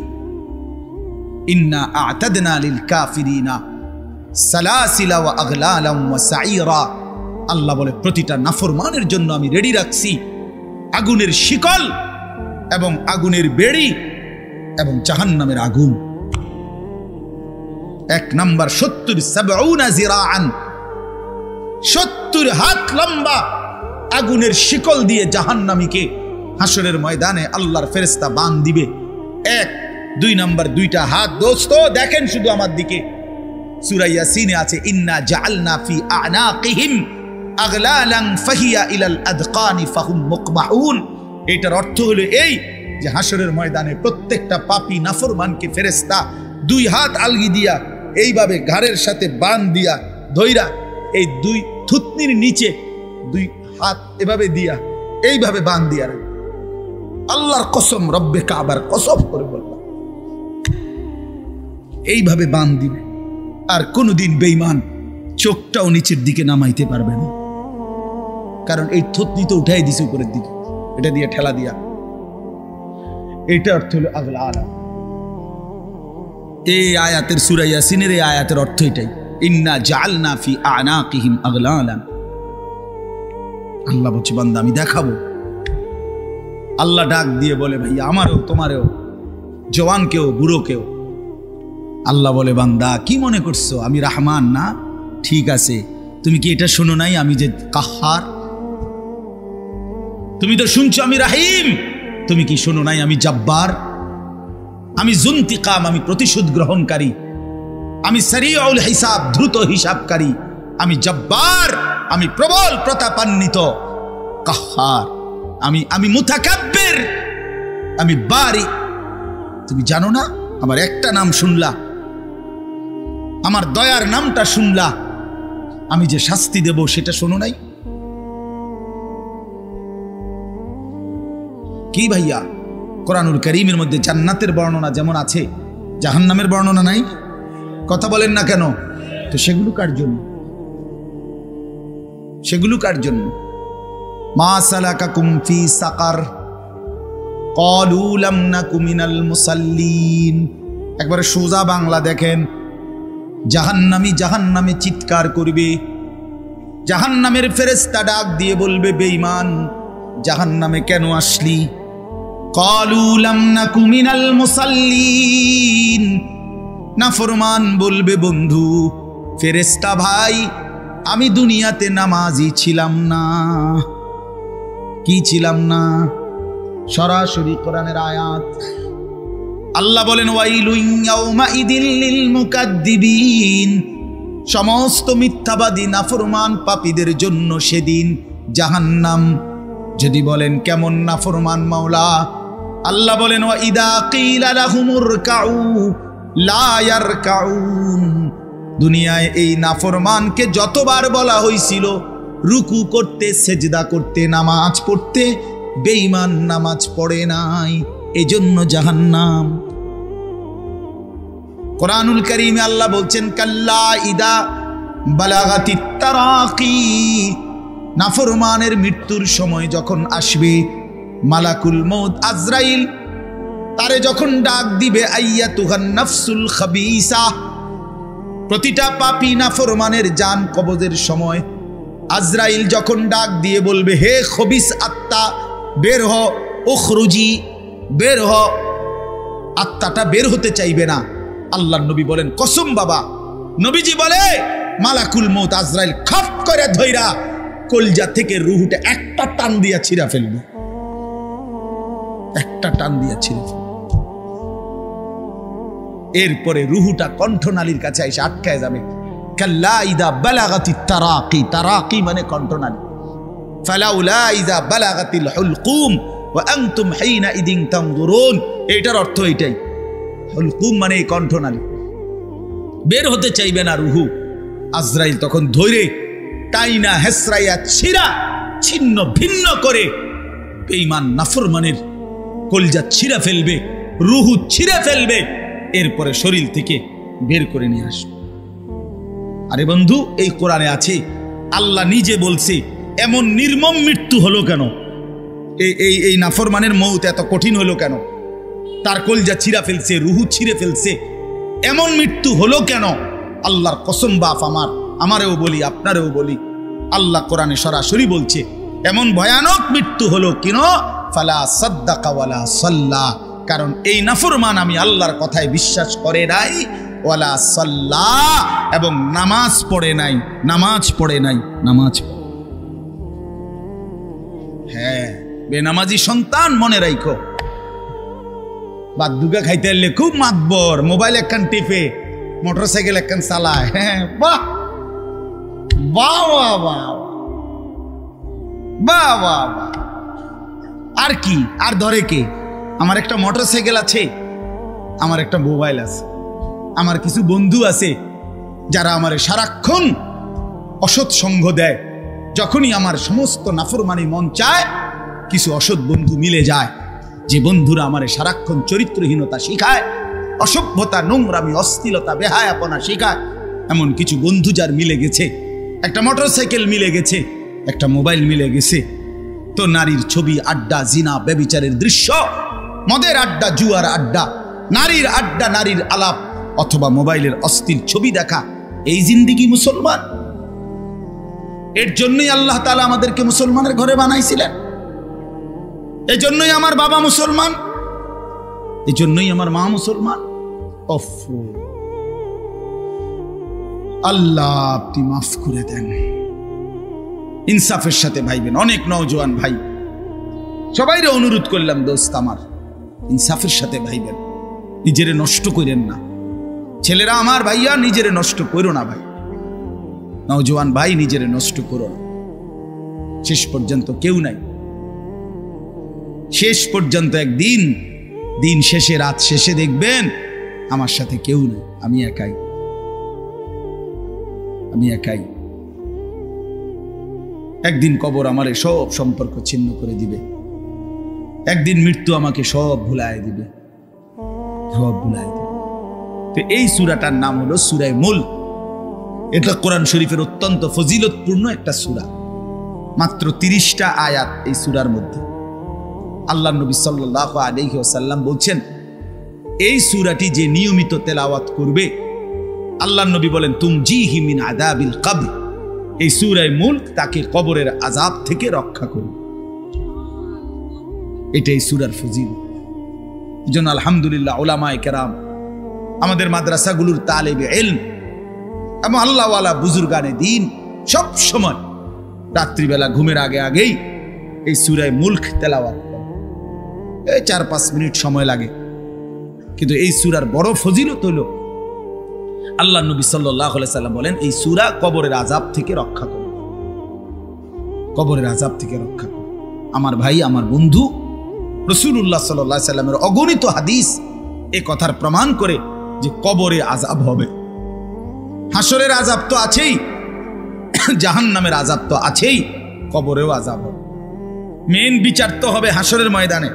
ইন্না আ'তাদনা লিল কাফিরিনা সালাসিলা ওয়া আগলালাম ওয়া সাইরা। আল্লাহ বলে প্রতিটা নাফরমানের জন্য আমি রেডি রাখছি আগুনের শিকল এবং আগুনের বেড়ি এবং জাহান্নামের আগুন। 1 নাম্বার 70 জিরাআন, 70 হাত লম্বা আগুনের শিকল দিয়ে জাহান্নামীকে হাসরের ময়দানে আল্লাহর ফেরেশতা বাঁধ দিবে। 1 2 নাম্বার 2টা হাত। দোস্ত দেখেন শুধু আমার দিকে, সূরা ইয়াসিনে আছে ইন্না জাআলনা ফি আ'নাকিহিম আগলালান ফাহিয়া ইলাল আদকানি ফাহুম মুকমাউন। এটার অর্থ হলো এই যে হাসরের ময়দানে প্রত্যেকটা পাপী নাফরমানকে ফেরেশতা 2 হাত আলগি দিয়া এইভাবে ঘাড়ের সাথে বাঁধ দিয়া ধইরা, এই 2 থুতনির নিচে 2 হাত এভাবে দিয়া এইভাবে বাঁধ দিয়া রাখে। আল্লাহর কসম, রব্বে কাবার কসম করে বললাম, এইভাবে বাঁধ দিবে, আর কোনোদিন বেঈমান চোখটাও নিচের দিকে নামাইতে পারবে না, কারণ এই থুতনি তো উঠাই দিছে উপরের দিকে, এটা দিয়ে ঠেলা দিয়া। এটা অর্থ হলো আগলালাম। এই আয়াতের সূরা ইয়াসিনের এই আয়াতের অর্থ এটাই, ইন্না জাআলনা ফি আ'নাকিহিম আগলালান। আল্লাহ বলছে বান্দা আমি দেখাবো। আল্লাহ ডাক দিয়ে বলে ভাই আমারও তোমারও, জওয়ানকেও বুড়োকেও। আল্লাহ বলে বান্দা কি মনে করছো আমি রহমান না? ঠিক আছে, তুমি কি এটা শোনো নাই আমি যে কাহ্হার? তুমি তো শুনছো আমি রাহিম, তুমি কি শোনো নাই আমি জব্বার? আমি যুনতিকাম, আমি প্রতিশোধ গ্রহণকারী, আমি সারিউল হিসাব, দ্রুত হিসাবকারী, আমি জব্বার, আমি প্রবল প্রতাপান্বিত, কাহ্হার, আমি মুতাকাব্বির, আমি বারি। তুমি জানো না? আমার একটা নাম শুনলা, আমার দয়ার নামটা শুনলা, আমি যে শাস্তি দেব সেটা শোনো নাই? কি ভাইয়া, কোরআনুল কারীমের মধ্যে জান্নাতের বর্ণনা যেমন আছে, জাহান্নামের বর্ণনা নাই? কথা বলেন না কেন? তো সেগুলো কার জন্য? সেগুলো কার জন্য? মা সালাকাকুম ফি সাকার ক্বালু লাম নাকু মিনাল মুসাল্লিন। একবারে সোজা বাংলা দেখেন, জাহান্নামী জাহান্নামে চিৎকার করবে, জাহান্নামের ফেরেশতা ডাক দিয়ে বলবে বেঈমান জাহান্নামে কেন আসলি? ক্বালু লাম নাকু মিনাল মুসাল্লিন। নাফরমান বলবে বন্ধু ফেরেশতা ভাই আমি দুনিয়াতে নামাজি ছিলাম না। কি ছিলাম না? সরাসরি কোরআনের আয়াত। আল্লাহ বলেন ওয়াইলুন ইয়াউমাইদিল লিল মুকাদ্দিবিন। সমস্ত মিথ্যাবাদী নাফরমান পাপীদের জন্য সেদিন জাহান্নাম। যদি বলেন কেমন নাফরমান মাওলা? আল্লাহ বলেন ওয়া ইদা কিলা লাহুমুর কাউ লা ইয়ারকাউন। দুনিয়ায় এই নাফরমানকে যতবার বলা হয়েছিল রুকু করতে, সেজদা করতে, নামাজ পড়তে, বেঈমান নামাজ পড়ে নাই, এজন্য জাহান্নাম। কোরআনুল কারীমে আল্লাহ বলছেন কাল্লা ইদা বালাগাতিত তারাকি, নাফরমানের মৃত্যুর সময় যখন আসবে, মালাকুল মউত আজরাইল তারে যখন ডাক দিবে, আইয়াতুহান নাফসুল খাবিসা, প্রতিটা পাপী নাফরমানের জান কবজের সময় আজরাইল যখন ডাক দিয়ে বলবে, হে খবিস আত্মা বের হ, উখরুজি বের হ, আত্মাটা বের হতে চাইবে না। আল্লাহর নবী বলেন কসম বাবা, নবীজি বলে মালাকুল মউত আজরাইল খপ করে ধইরা কলজা থেকে রুহুটা একটা টান দিয়া ছিঁড়া ফেলবে, একটা টান দিয়া ছিঁড়ে ফেলবে। এরপরে রুহুটা কণ্ঠনালীর কাছে এসে আটকায় যাবে। কাল্লা ইদা বালাগাতিত তারাকি, তারাকি মানে কণ্ঠনালী। ফালাউলা ইদা বালাগাতিল হুলকুম ওয়া আনতুম হিনা ইদিন তানজুরুন, এটার অর্থ এটাই। হুলকুম মানে কণ্ঠনালী, বের হতে চাইবে না রুহু। আজরাইল তখন ধৈরে টাইনা হেসরাইয়া ছিঁড়া ছিন্ন ভিন্ন করে বেঈমান নাফরমানের কলজা ছিঁড়া ফেলবে, রুহু ছিঁড়া ফেলবে, এরপরে শরীর থেকে বের করে নিয়ে আসবে। আরে বন্ধু, এই কোরআনে আছে, আল্লাহ নিজে বলছে এমন নির্মম মৃত্যু হলো কেন, এই নাফরমানের মউত এত কঠিন হলো কেন, তার কলজা ছিঁড়া ফেলছে, রুহু ছিঁড়ে ফেলছে, এমন মৃত্যু হলো কেন? আল্লাহর কসম বাপ আমারেও বলি, আপনারেও বলি, আল্লাহ কোরআনে সরাসরি বলছে এমন ভয়ানক মৃত্যু হলো কেন? ফালা সাদ্দাকা ওয়ালা সাল্লা, কারণ এই নাফরমান আমি আল্লাহর কথায় বিশ্বাস করে নাই, ওয়ালা সাল্লা, এবং নামাজ পড়ে নাই, নামাজ পড়ে নাই, নামাজ। হ্যাঁ, বেনামাজি সন্তান মনে রাখো, বাদ দুগা খাইতে এলে খুব মাতবর, মোবাইল একখান টিপে, মোটরসাইকেল একখান চালায়। হ্যাঁ, বাহ বাহ বাহ বাহ বাহ বাহ, আর কি, আর ধরে কে? আমার একটা মোটরসাইকেল আছে, আমার একটা মোবাইল আছে, আমার কিছু বন্ধু আছে যারা আমার সারাক্ষণ অসৎ সঙ্গ দেয়। যখনই আমার সমস্ত নাফরমানি মন চায়, কিছু অসৎ বন্ধু মিলে যায়, যে বন্ধুরা আমার সারাক্ষণ চরিত্রহীনতা শিখায়, অসভ্যতা, নোংরামি, অশ্লীলতা, বেহায়াপনা শিখায়। এমন কিছু বন্ধু যার মিলে গেছে, একটা মোটরসাইকেল মিলে গেছে, একটা মোবাইল মিলে গেছে, তো নারীর ছবি, আড্ডা, জিনা, ব্যভিচারের দৃশ্য, মদের আড্ডা, জুয়ার আড্ডা, নারীর আড্ডা, নারীর আলাপ, অথবা মোবাইলের অস্থির ছবি দেখা, এই জিন্দিগি মুসলমান? এর জন্যই আল্লাহ তাআলা আমাদেরকে মুসলমানের ঘরে বানাইছিলেন। এই জন্যই আমার বাবা মুসলমান, এই জন্যই আমার মা মুসলমান। আল্লাহ আপনি মাফ করে দেন, ইনসাফের সাথে ভাইবেন। অনেক নওজোয়ান ভাই, সবাইরে অনুরোধ করলাম, দোস্ত আমার, ইনসাফের সাথে ভাইবেন, নিজেরে নষ্ট করেন না। ছেলেরা আমার, ভাইয়া নিজেরে নষ্ট করো না ভাই, নওজোয়ান ভাই নিজেরে নষ্ট করো না। শেষ পর্যন্ত কেউ নাই, শেষ পর্যন্ত একদিন, দিন শেষে, রাত শেষে দেখবেন আমার সাথে কেউ নেই, আমি একাই, আমি একাই। একদিন কবর আমারে সব সম্পর্ক ছিন্ন করে দিবে, একদিন মৃত্যু আমাকে সব ভুলায় দিবে, সব ভুলায় দিবে। তো এই সূরাটার নাম হলো সূরা মুলক। এটা কোরআন শরীফের অত্যন্ত ফজিলতপূর্ণ একটা সূরা, মাত্র 30টা আয়াত এই সূরার মধ্যে। আল্লাহ নবী সাল্লাল্লাহু আলাইহি ওয়াসাল্লাম বলছেন, এই সূরাটি যে নিয়মিত তেলাওয়াত করবে, আল্লাহ নবী বলেন, তুমজিহি মিন আযাবিল কবর, এই সূরা মুলক তাকে কবরের আযাব থেকে রক্ষা করবে। এটাই সূরার ফজিলত। এজন্য আলহামদুলিল্লাহ উলামায়ে কেরাম, আমাদের মাদ্রাসাগুলোর তালিবে ইলম এবং আল্লাহওয়ালা বুজুর্গানে দ্বীন সব সময় রাত্রিবেলা ঘুমের আগে আগেই এই সূরা মুলক তেলাওয়াত করে। এই 4-5 মিনিট সময় লাগে, কিন্তু এই সূরার বড় ফজিলত হলো, আল্লাহ নবী সাল্লাল্লাহু আলাইহি সাল্লাম বলেন, এই সূরা কবরের আযাব থেকে রক্ষা করবে, কবরের আযাব থেকে রক্ষা করবে। আমার ভাই, আমার বন্ধু, রাসূলুল্লাহ সাল্লাল্লাহু আলাইহি সাল্লামের অগণিত হাদিস এই কথার প্রমাণ করে যে কবরে আযাব হবে। হাসরের আযাব তো আছেই, জাহান্নামের আযাব তো আছেই, কবরেও আযাব হবে। মেন বিচার তো হবে হাসরের ময়দানে,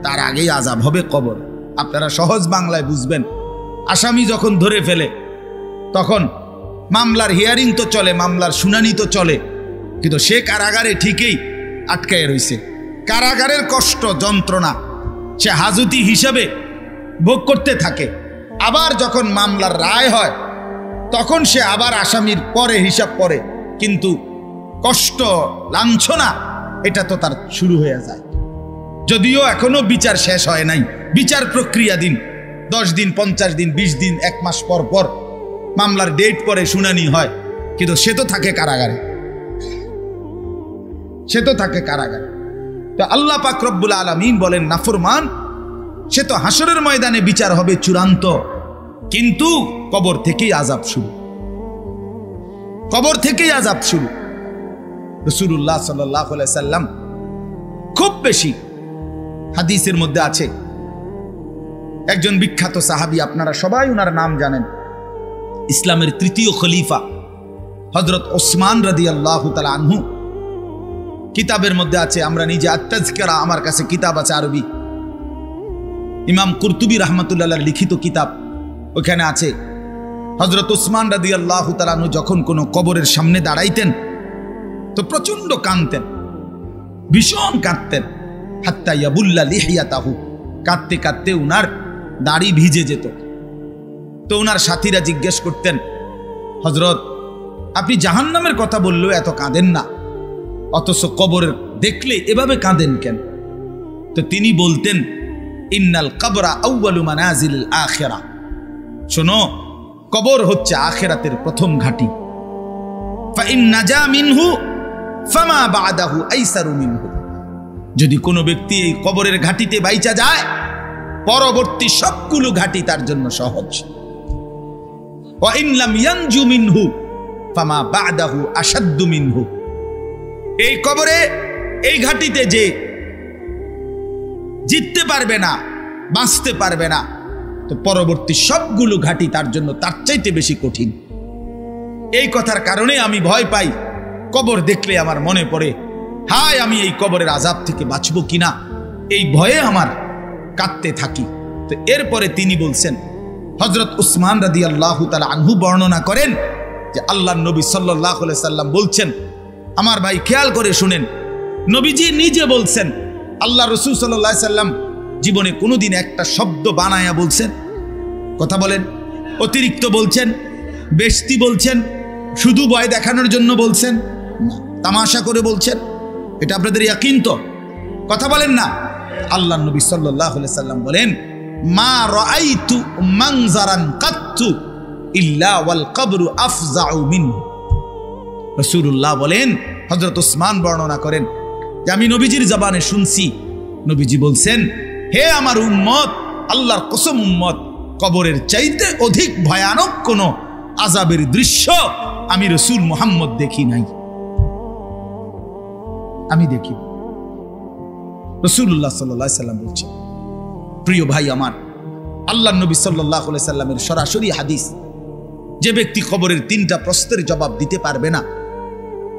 তার আগেই আযাব হবে কবর। আপনারা সহজ বাংলায় বুঝবেন, আসামি যখন ধরে ফেলে তখন মামলার হিয়ারিং তো চলে, মামলার শুনানি তো চলে, কিন্তু সে কারাগারে ঠিকই আটকায় রইছে। কারাগারের কষ্ট যন্ত্রণা সে হাজতি হিসাবে ভোগ করতে থাকে। আবার যখন মামলার রায় হয় তখন সে আবার আসামির পরে হিসাব করে, কিন্তু কষ্ট লাঞ্ছনা এটা তো তার শুরু হয়ে যায়। যদিও এখনো বিচার শেষ হয় নাই, বিচার প্রক্রিয়া দিন 10 দিন 50 দিন 20 দিন 1 মাস পর পর মামলার ডেট পরে শুনানি হয়, কিন্তু সে তো থাকে কারাগারে, সে তো থাকে কারাগারে। তো আল্লাহ পাক রব্বুল আলামিন বলেন নাফরমান সে তো হাসরের ময়দানে বিচার হবে চূড়ান্ত, কিন্তু কবর থেকেই আযাব শুরু, কবর থেকেই আযাব শুরু। রাসূলুল্লাহ সাল্লাল্লাহু আলাইহি সাল্লাম খুব বেশি হাদিসের মধ্যে আছে, একজন বিখ্যাত সাহাবী, আপনারা সবাই ওনার নাম জানেন, ইসলামের 3য় খলিফা হযরত ওসমান রাদিয়াল্লাহু তাআলা আনহু। কিতাবের মধ্যে আছে, আমরা নিজে আত-তাযকিরা, আমার কাছে কিতাব আছে আরবি, ইমাম কুরতুবী রাহমাতুল্লাহ লিখিত কিতাব, ওখানে আছে হযরত ওসমান রাদিয়াল্লাহু তাআলা আনহু যখন কোনো কবরের সামনে দাঁড়াইতেন তো প্রচন্ড কাঁদতেন, ভীষণ কাঁদতেন, হাত্তা ইয়াবুল্লা লিহিয়াতাহু, কাঁদতে কাঁদতে উনার দাড়ি ভিজে যেত। তো উনার সাথীরা জিজ্ঞেস করতেন, হযরত আপনি জাহান্নামের কথা বললেও এত কাঁদেন না, অথচ কবর দেখলে এভাবে কাঁদেন কেন? তো তিনি বলতেন, ইন্নাল কবরা আউয়ালু মানাজিলিল আখিরা, শোনো কবর হচ্ছে আখিরাতের প্রথম ঘাঁটি। ফা ইন নাজা মিনহু ফামা বাদাহু আইসারু মিনহু, যদি কোনো ব্যক্তি এই কবরের ঘাঁটিতে বাইচা যায় পরবর্তী সবগুলো ঘাঁটি তার জন্য সহজ। ওয়া ইন লাম ইয়ানজু মিনহু ফামা বাদাহু আশাদ্দু মিনহু, এই কবরে এই ঘাঁটিতে যে জিততে পারবে না, বাঁচতে পারবে না, তো পরবর্তী সবগুলো ঘাঁটি তার জন্য তার চাইতে বেশি কঠিন। এই কথার কারণে আমি ভয় পাই, কবর দেখলে আমার মনে পড়ে, হায় আমি এই কবরের আযাব থেকে বাঁচব কিনা, এই ভয়ে আমার কাঁদতে থাকি। তো এরপরে তিনি বলছেন, হযরত উসমান রাদিয়াল্লাহু তাআলা আনহু বর্ণনা করেন যে আল্লাহর নবী সাল্লাল্লাহু আলাইহি সাল্লাম বলছেন, আমার ভাই খেয়াল করে শুনেন, নবীজি নিজে বলছেন, আল্লাহ রাসূল সাল্লাল্লাহু আলাইহি সাল্লাম জীবনে কোনোদিন একটা শব্দ বানায়া বলছেন? কথা বলেন। অতিরিক্ত বলছেন, বেশতি বলছেন, শুধু ভয় দেখানোর জন্য বলছেন, তামাশা করে বলছেন? এটা আপনাদের ইয়াকিন তো? কথা বলেন না। আল্লাহর নবী সাল্লাল্লাহু আলাইহি সাল্লাম বলেন, মা রাআইতু মানজারান কাত্তু ইল্লা ওয়াল কবরু আফজাউ মিনহু। রাসূলুল্লাহ বলেন, হযরত ওসমান বর্ণনা করেন যে আমি নবীজির জবানে শুনছি, নবীজি বলছেন, হে আমার উম্মত, আল্লাহর কসম উম্মত, কবরের চাইতে অধিক ভয়ানক কোন আযাবের দৃশ্য আমি রাসূল মুহাম্মদ দেখি নাই, আমি দেখি। রাসূলুল্লাহ সাল্লাল্লাহু আলাইহি সাল্লাম বলছেন, প্রিয় ভাই আমার, আল্লাহর নবী সাল্লাল্লাহু আলাইহি সাল্লামের সরাসরি হাদিস, যে ব্যক্তি কবরের 3টা প্রশ্নের জবাব দিতে পারবে না,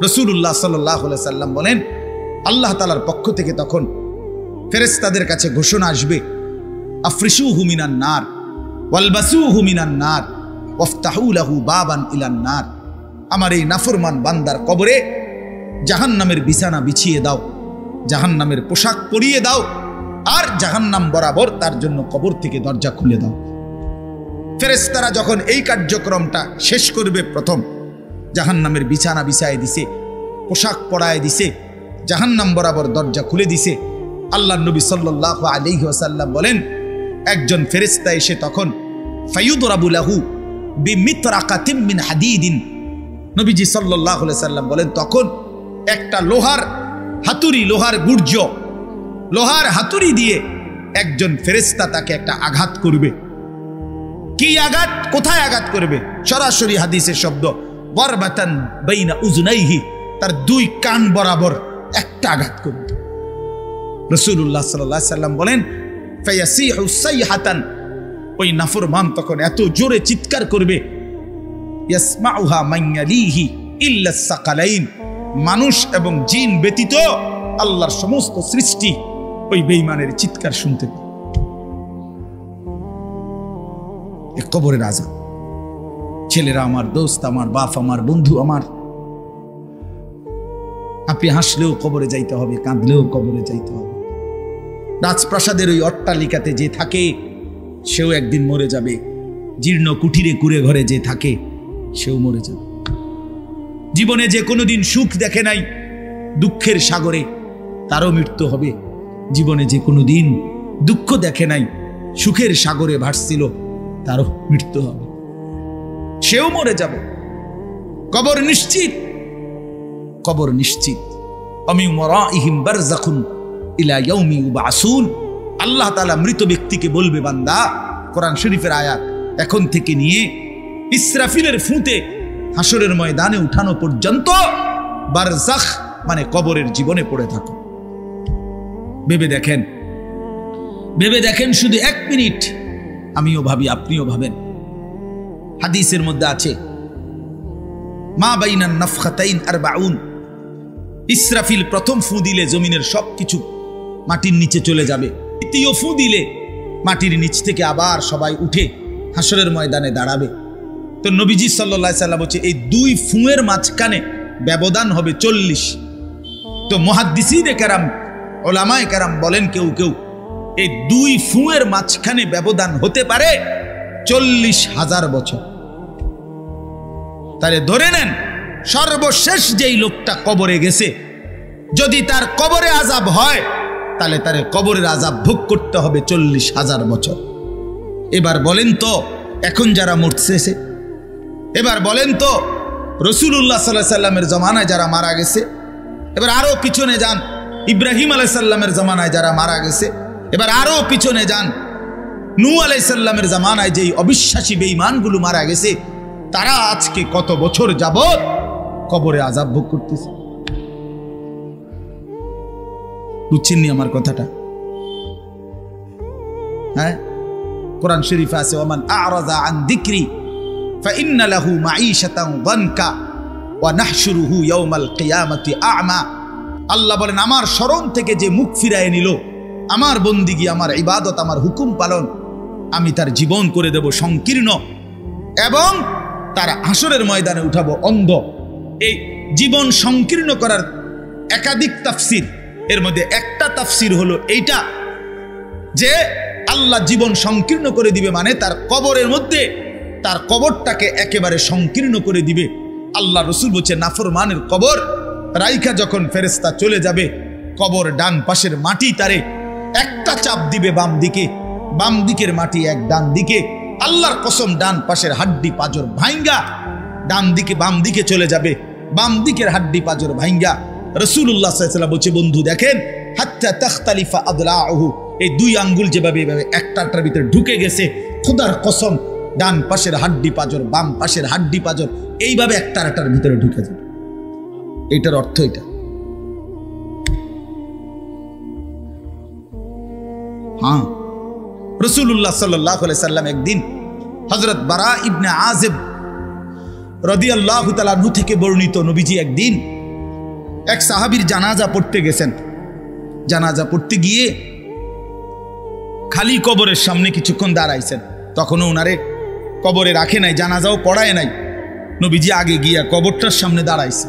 রাসূলুল্লাহ সাল্লাল্লাহু আলাইহি সাল্লাম বলেন আল্লাহ তাআলার পক্ষ থেকে তখন ফেরেশতাদের কাছে ঘোষণা আসবে, আফরিশুহু মিনান নার ওয়ালবাসুহু মিনান নার ওয়াফতাহু লাহু বাবান ইলান নার। আমার এই নাফরমান বান্দার কবরে জাহান্নামের বিছানা বিছিয়ে দাও, জাহান্নামের পোশাক পরিয়ে দাও, আর জাহান্নাম বরাবর তার জন্য কবর থেকে দরজা খুলে দাও। ফেরেশতারা যখন এই কার্যক্রমটা শেষ করবে, প্রথম জাহান্নামের বিছানা বিছায় দিছে, পোশাক পরায় দিছে, জাহান্নাম বরাবর দরজা খুলে দিছে, আল্লাহর নবী সাল্লাল্লাহু আলাইহি ওয়াসাল্লাম বলেন, একজন ফেরেশতা এসে তখন ফায়ুদরাবু লাহু বিমিতরাকাতিন মিন হাদিদিন, নবীজি সাল্লাল্লাহু আলাইহি ওয়াসাল্লাম বলেন, তখন একটা লোহার হাতুড়ি, লোহার গুর্জ, লোহার হাতুড়ি দিয়ে একজন ফেরেশতা তাকে একটা আঘাত করবে। কি আঘাত? কোথায় আঘাত করবে? সরাসরি হাদিসের শব্দ, ওয়ারবাতান বাইনা উযুনাইহি, তার 2 কান বরাবর একটা আঘাত করবে। রাসূলুল্লাহ সাল্লাল্লাহু আলাইহি সাল্লাম বলেন, ফায়াসিহু সাইহাতান, ওই নাফরমান তখন এত জোরে চিৎকার করবে, ইয়াসমাউহা মান ইয়ালিহি ইল্লা সাকালাইন, মানুষ এবং জিন ব্যতীত আল্লাহর সমস্ত সৃষ্টি ওই বেঈমানের চিৎকার শুনতে পায়। কবরের আযাব। ছেলেরা আমার, দোস্ত আমার, বাপ আমার, বন্ধু আমার, আপনি হাসলেও কবরে যাইতে হবে, কাঁদলেও কবরে যাইতে হবে। রাজপ্রাসাদের ওই অট্টালিকাতে যে থাকে সেও একদিন মরে যাবে, জীর্ণ কুঠিরে কুড়ে ঘরে যে থাকে সেও মরে যাবে। জীবনে যে কোনোদিন সুখ দেখে নাই দুঃখের সাগরে, তারও মৃত্যু হবে। জীবনে যে কোনোদিন দুঃখ দেখে নাই সুখের সাগরে ভাসছিল, তারও মৃত্যু হবে, সেও মরে যাবে। কবর নিশ্চিত, কবর নিশ্চিত। আমিন ওয়ারাইহিম বারযাখুন ইলা ইয়াউমি ইউবআসুন। আল্লাহ তাআলা মৃত ব্যক্তিকে বলবে, বান্দা, কোরআন শরীফের আয়াত, এখন থেকে নিয়ে ইসরাফিলের ফুঁতে হাসরের ময়দানে উঠানো পর্যন্ত বারযাখ মানে কবরের জীবনে পড়ে থাকো। ভেবে দেখেন, ভেবে দেখেন, শুধু 1 মিনিট। আমিও ভাবি, আপনিও ভাবেন। হাদিসের মধ্যে আছে, মা বাইনান নাফখাতাইন 40। ইসরাফিল প্রথম ফু দিলে জমিনের সবকিছু মাটির নিচে চলে যাবে। দ্বিতীয় ফু দিলে মাটির নিচ থেকে আবার সবাই উঠে হাসরের ময়দানে দাঁড়াবে। তো নবীজি সাল্লাল্লাহু আলাইহি সাল্লাম বলছে, এই 2 ফুঁয়ের মাঝখানে ব্যবধান হবে 40। তো মুহাদ্দিসিনে কেরাম, ওলামায়ে কেরাম বলেন, কেউ কেউ এই 2 ফুঁয়ের মাঝখানে ব্যবধান হতে পারে 40,000 বছর। তাহলে ধরে নেন, সর্বশেষ যেই লোকটা কবরে গেছে, যদি তার কবরে আযাব হয়, তাহলে তার কবরের আযাব ভোগ করতে হবে 40,000 বছর। এবার বলেন তো, এখন যারা মরতেছে, এবার বলেন তো রাসূলুল্লাহ সাল্লাল্লাহু আলাইহি সাল্লামের জমানায় যারা মারা গেছে, এবার আরো পিছনে যান, ইব্রাহিম আলাইহিস সালামের জমানায় যারা মারা গেছে, এবার আরো পিছনে যান, নূহ আলাইহিস সালামের জমানায় যেই অবিশ্বাসী বেঈমানগুলো মারা গেছে, তারা আজকে কত বছর যাবত কবরে আযাব ভোগ করতেছে। বুঝছেননি আমার কথাটা? হ্যাঁ, কোরআন শরীফে আছে, ওমান আ'রাযা আন যিকরি ফাইন্না লাহু মাঈশাতান যানকা ওয়া নাহশুরুহু ইয়াওমাল কিয়ামাতি আ'মা। আল্লাহ বলেন, আমার স্মরণ থেকে যে মুখ ফিরায় নিল, আমার বন্দিগি, আমার ইবাদত, আমার হুকুম পালন, আমি তার জীবন করে দেব সংকীর্ণ, এবং তার হাসরের ময়দানে উঠাবো অন্ধ। এই জীবন সংকীর্ণ করার একাধিক তাফসির, এর মধ্যে একটা তাফসির হলো এইটা, যে আল্লাহ জীবন সংকীর্ণ করে দিবে, মানে তার কবরের মধ্যে তার কবরটাকে একেবারে সংকীর্ণ করে দিবে। আল্লাহ রাসূল বলছে, নাফরমানের কবর রাইখা যখন ফেরেশতা চলে যাবে, কবর ডান পাশের মাটি তারে একটা চাপ দিবে বাম দিকে, বাম দিকের মাটি এক ডান দিকে। আল্লাহর কসম, ডান পাশের হাড্ডি পাঁজর ভাঙ্গা ডান দিকে বাম দিকে চলে যাবে, বাম দিকের হাড্ডি পাঁজর ভাঙ্গা। রাসূলুল্লাহ সাল্লাল্লাহু আলাইহি ওয়াসাল্লাম বলছে, বন্ধু দেখেন, হাত্তা তাখতালিফা আদলাউহু, এই 2 আঙ্গুল যেভাবে এভাবে একটাটার ভিতরে ঢুকে গেছে, খোদার কসম, ডান পাশের হাড্ডি পাঁজর, বাম পাশের হাড্ডি পাঁজর এইভাবে একটার ভিতরে ঢুকে যাবে। এটার অর্থ এটা। হ্যাঁ, রাসূলুল্লাহ সাল্লাল্লাহু আলাইহি সাল্লাম একদিন হযরত বারা ইবনে আযিব রাদিয়াল্লাহু তাআলা আনহু থেকে বর্ণিত, নবীজি একদিন এক সাহাবীর জানাজা পড়তে গেছেন। জানাজা পড়তে গিয়ে খালি কবরের সামনে কিছুক্ষণ দাঁড়াইছেন। তখনও ওনারে কবরে রাখে নাই, জানাজাও পড়ায় নাই। নবীজি আগে গিয়া কবরটার সামনে দাঁড়াইছে।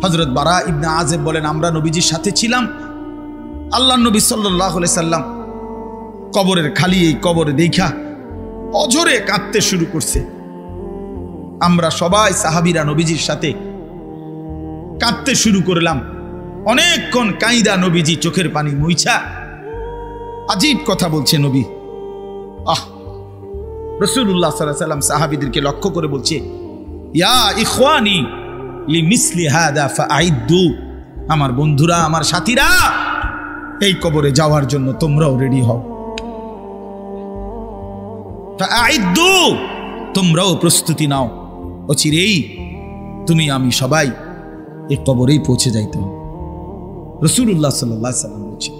হযরত বারা ইবনে আযিব বলেন, আমরা নবীজির সাথে ছিলাম। আল্লাহর নবী সাল্লাল্লাহু আলাইহি সাল্লাম কবরের খালি এই কবরে দেখা অঝরে কাঁদতে শুরু করছে। আমরা সবাই সাহাবীরা নবীজির সাথে কাঁদতে শুরু করলাম। অনেকক্ষণ কাইদা নবীজি চোখের পানি মুইছা আজীব কথা বলছে নবী। রাসূলুল্লাহ সাল্লাল্লাহু আলাইহি সাল্লাম সাহাবীদেরকে লক্ষ্য করে বলছে, ইয়া ইখওয়ানি লিমিসলি হাদা ফাআইদ্দু, আমার বন্ধুরা, আমার সাথীরা, এই কবরে যাওয়ার জন্য তোমরাও রেডি হও। ফাআইদ্দু, তোমরাও প্রস্তুতি নাও, অচিরেই তুমি আমি সবাই এই কবরেই পৌঁছে যাইতে হবে। রাসূলুল্লাহ সাল্লাল্লাহু আলাইহি সাল্লাম বলছে,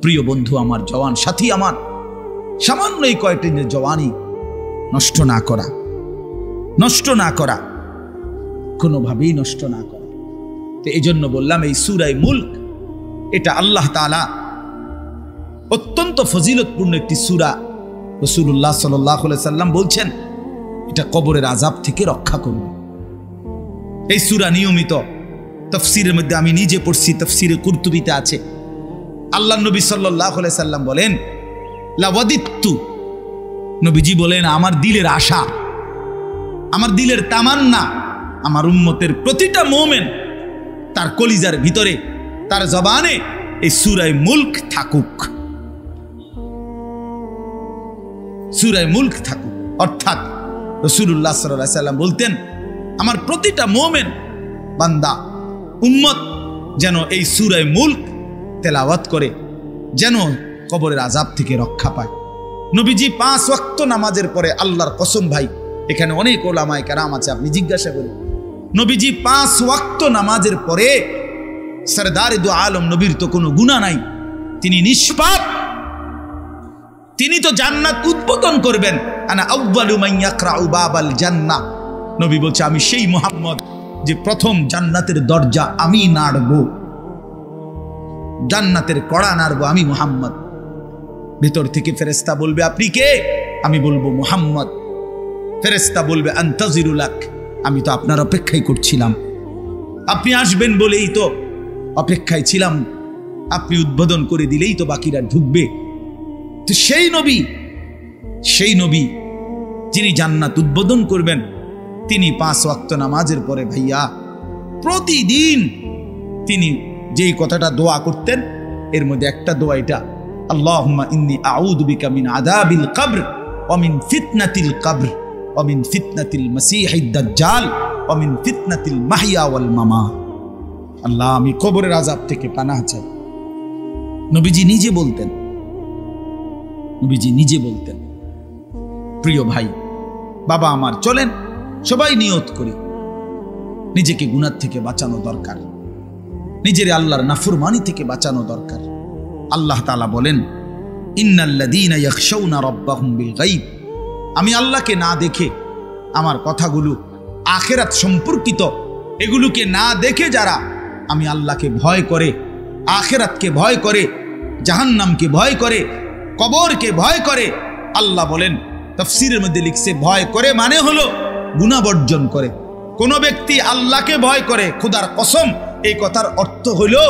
প্রিয় বন্ধু আমার, জওয়ান সাথী আমার, সামান্য এই কয়টা দিনের জওয়ানি নষ্ট না করা, নষ্ট না করা, কোনোভাবেই নষ্ট না করা। তো এই জন্য বললাম, এই সূরা মুলক, এটা আল্লাহ তাআলা অত্যন্ত ফজিলতপূর্ণ একটি সূরা রাসূলুল্লাহ সাল্লাল্লাহু আলাইহি সাল্লাম বলছেন এটা কবরের আযাব থেকে রক্ষা করবে। এই সূরা নিয়মিত তাফসীরের মধ্যে আমি নিজে পড়ছি, তাফসীরে কুরতুবীতে আছে। আল্লাহ নবী সাল্লাল্লাহু আলাইহি সাল্লাম বলেন লাওয়াদিত্তু, নবীজি বলেন আমার দিলের আশা, আমার দিলের তামান্না, আমার উম্মতের প্রতিটা মুমিন তার কলিজার ভিতরে, তার জবানে এই সূরা মুলক থাকুক, সূরা মুলক থাকুক। অর্থাৎ রাসূলুল্লাহ সাল্লাল্লাহু আলাইহি সাল্লাম বলতেন আমার প্রতিটা মুমিন বান্দা উম্মত যেন এই সূরা মুলক তেলাওয়াত করে, যেন কবরের আযাব থেকে রক্ষা পায়। নবীজি 5 ওয়াক্ত নামাজের পরে, আল্লাহর কসম ভাই এখানে অনেক ওলামায়ে কেরাম আছে, আপনি জিজ্ঞাসা করুন, নবীজি 5 ওয়াক্ত নামাজের পরে, সরদার দু আলম নবীর তো কোনো গুনাহ নাই, তিনি নিষ্পাপ, তিনি তো জান্নাত উদ্বোধন করবেন। আনা আউয়ালু মান ইয়াকরাউ বাবাল জান্নাহ, নবী বলছে আমি সেই মুহাম্মদ যে প্রথম জান্নাতের দরজা আমি নাড়বো, জান্নাতের কড়া নাড়বো আমি মুহাম্মদ। ভিতর থেকে ফেরেশতা বলবে আপনি কে? আমি বলবো মুহাম্মদ। ফেরেশতা বলবে আনতাজিরু লাক, আমি তো আপনার অপেক্ষাই করছিলাম, আপনি আসবেন বলেই তো অপেক্ষায় ছিলাম, আপনি উদ্বোধন করে দিলেই তো বাকিরা ঢুকবে। তো সেই নবী যিনি জান্নাত উদ্বোধন করবেন, তিনি 5 ওয়াক্ত নামাজের পরে ভাইয়া প্রতিদিন তিনি যেই কথাটা দোয়া করতেন, এর মধ্যে একটা দোয়া এটা, আল্লাহুম্মা ইন্নী আউযু বিকা মিন আযাবিল কবর ওয়া মিন ফিতনাতিল কবর ওয়া মিন ফিতনাতিল মাসীহিদ দাজ্জাল ওয়া মিন ফিতনাতিল মাহইয়া ওয়াল মামাত। আল্লাহ আমি কবরের আযাব থেকে পানাহ চাই। নবীজি নিজে বলতেন। প্রিয় ভাই বাবা আমার, চলেন সবাই নিয়ত করি, নিজেকে গুনাহ থেকে বাঁচানো দরকার, নিজের আল্লাহর নাফরমানি থেকে বাঁচানো দরকার। আল্লাহ তাআলা বলেন ইন্নাল্লাযীনা ইয়াখশাউনা রাব্বাহুম বিল গায়ব, আমি আল্লাহকে না দেখে, আমার কথাগুলো আখিরাত সম্পর্কিত, এগুলোকে না দেখে যারা আমি আল্লাহকে ভয় করে, আখিরাতকে ভয় করে, জাহান্নামকে ভয় করে, কবরকে ভয় করে, আল্লাহ বলেন তাফসীরের মধ্যে লিখছে ভয় করে মানে হলো গুনাহ বর্জন করে। কোন ব্যক্তি আল্লাহকে ভয় করে, খোদার কসম এই কথার অর্থ হলো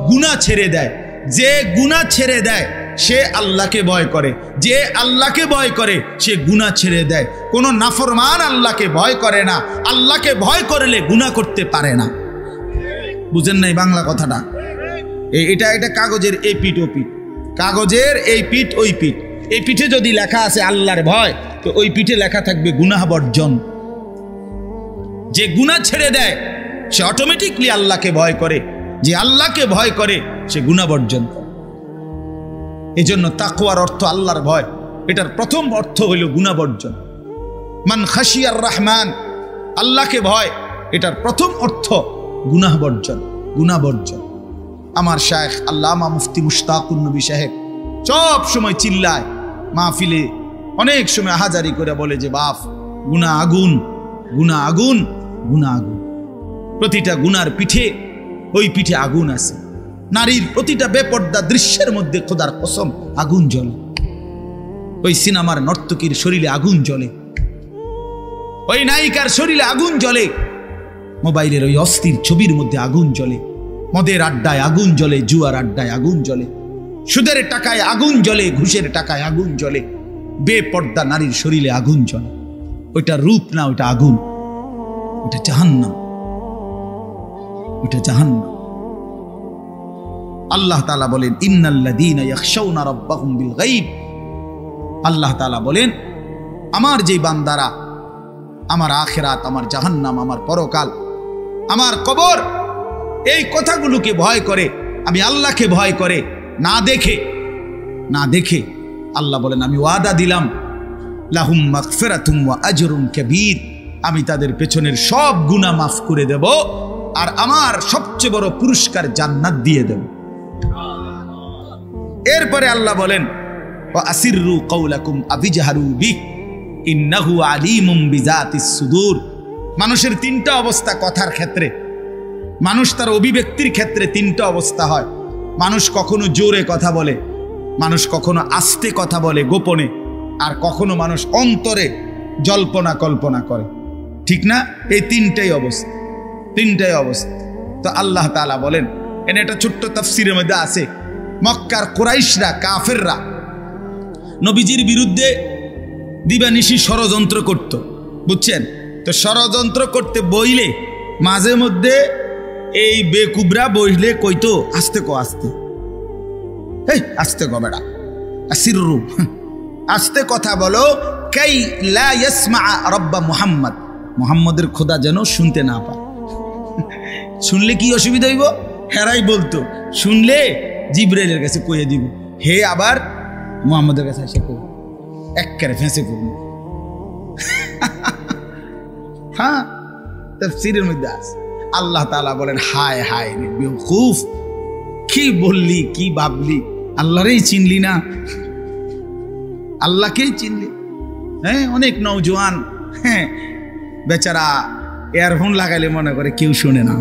গুনাহ ছেড়ে দেয়। যে গুনাহ ছেড়ে দেয় সে আল্লাহকে ভয় করে, যে আল্লাহকে ভয় করে সে গুনাহ ছেড়ে দেয়। কোন নাফরমান আল্লাহকে ভয় করে না, আল্লাহকে ভয় করলে গুনাহ করতে পারে না। বুঝেন নাই বাংলা কথাটা? এটা কাগজের এই পিঠ ও পিঠ, কাগজের এই পিঠ ওই পিঠ, এই পিঠে যদি লেখা আছে আল্লাহর ভয়, তো ওই পিঠে লেখা থাকবে গুনাহ বর্জন। যে গুনাহ ছেড়ে দেয় সে অটোমেটিকলি আল্লাহকে ভয় করে, যে আল্লাহকে ভয় করে সে গুনাহ বর্জন করে। এজন্য তাকওয়ার অর্থ আল্লাহর ভয়, এটার প্রথম অর্থ হইল গুনাহ বর্জন। মান খাশিয়ার রহমান, আল্লাহকে ভয়, এটার প্রথম অর্থ গুনাহ বর্জন, গুনাহ বর্জন। আমার শায়েখ আল্লামা মুফতি মুশতাকুন নবী সাহেব সব সময় চিল্লায় মাহফিলে, অনেক সময় হাজারি করে বলে যে বাপ গুনাহ আগুন, গুনাহ আগুন, গুনাহ আগুন। প্রতিটা গুনার পিঠে ওই পিঠে আগুন আছে। নারীর প্রতিটা বেপর্দা দৃশ্যের মধ্যে খোদার কসম আগুন জ্বলে। ওই সিনেমার নর্তকীর শরীরে আগুন জ্বলে, ওই নায়িকার শরীরে আগুন জ্বলে, মোবাইলের ওই অস্থির ছবির মধ্যে আগুন জ্বলে, মদের আড্ডায় আগুন জ্বলে, জুয়ার আড্ডায় আগুন জ্বলে, সুদের টাকায় আগুন জ্বলে, ঘুষের টাকায় আগুন জ্বলে, বেপর্দা নারীর শরীরে আগুন জ্বলে। ওইটা রূপ না, ওইটা আগুন, ওইটা জাহান্নাম, ওইটা জাহান্নাম। আল্লাহ তাআলা বলেন ইন্নাল্লাযীনা ইয়াখশাউনা রাব্বাহুম বিল গায়ব, আল্লাহ তাআলা বলেন আমার যে বান্দারা আমার আখিরাত, আমার জাহান্নাম, আমার পরকাল, আমার কবর, এই কথাগুলোকে ভয় করে, আমি আল্লাহকে ভয় করে, না দেখে আল্লাহ বলেন আমি ওয়াদা দিলাম লাহুম মাগফিরাতুম ওয়া আজরুন কাবীর, আমি তাদের পেছনের সব গুনাহ মাফ করে দেব, আর আমার সবচেয়ে বড় পুরস্কার জান্নাত দিয়ে দেব। এরপরে আল্লাহ বলেন ওয়া আসিররু কাওলাকুম আবিজহারু বি ইন্নাহু আলিমুম বিজাতিস সুদূর। মানুষের তিনটা অবস্থা কথার ক্ষেত্রে, মানুষ তার অভিব্যক্তির ক্ষেত্রে তিনটা অবস্থা হয়। মানুষ কখনো জোরে কথা বলে, মানুষ কখনো আস্তে কথা বলে গোপনে, আর কখনো মানুষ অন্তরে জল্পনা কল্পনা করে, ঠিক না? এই তিনটাই অবস্থা। তো আল্লাহ তাআলা বলেন, এনে একটা ছোট্ট তাফসীরের মধ্যে আছে, মক্কার কুরাইশরা, কাফেররা নবীজির বিরুদ্ধে দিবানিশি ষড়যন্ত্র করত, বুঝছেন? তো ষড়যন্ত্র করতে বইলে মাঝে মধ্যে এই বেকুবরা বইলে কইতো, আস্তে আস্তে কো বেড়া, আসিররু, আস্তে কথা বলো, কাই লা ইয়াসমা রব্বা মুহাম্মদের খোদা যেন শুনতে না পায়। শুনলে কি অসুবিধা হইব? হেরাই বলতো শুনলে জিবরাইলের কাছে কইয়ে দিব, হে আবার মুহাম্মদের কাছে এসে কই একবারে ফেঁসে করব। হ্যাঁ, তাফসীরের মধ্যে আছে। আল্লাহ তাআলা বলেন, হায় হায় রে বেওকুফ, কি বললি, কি ভাবলি, আল্লাহরেই চিনলি না, আল্লাহকেই চিনলি। হ্যাঁ, অনেক নওজোয়ান বেচারা ইয়ারফোন লাগাইলে মনে করে কেউ শুনে না,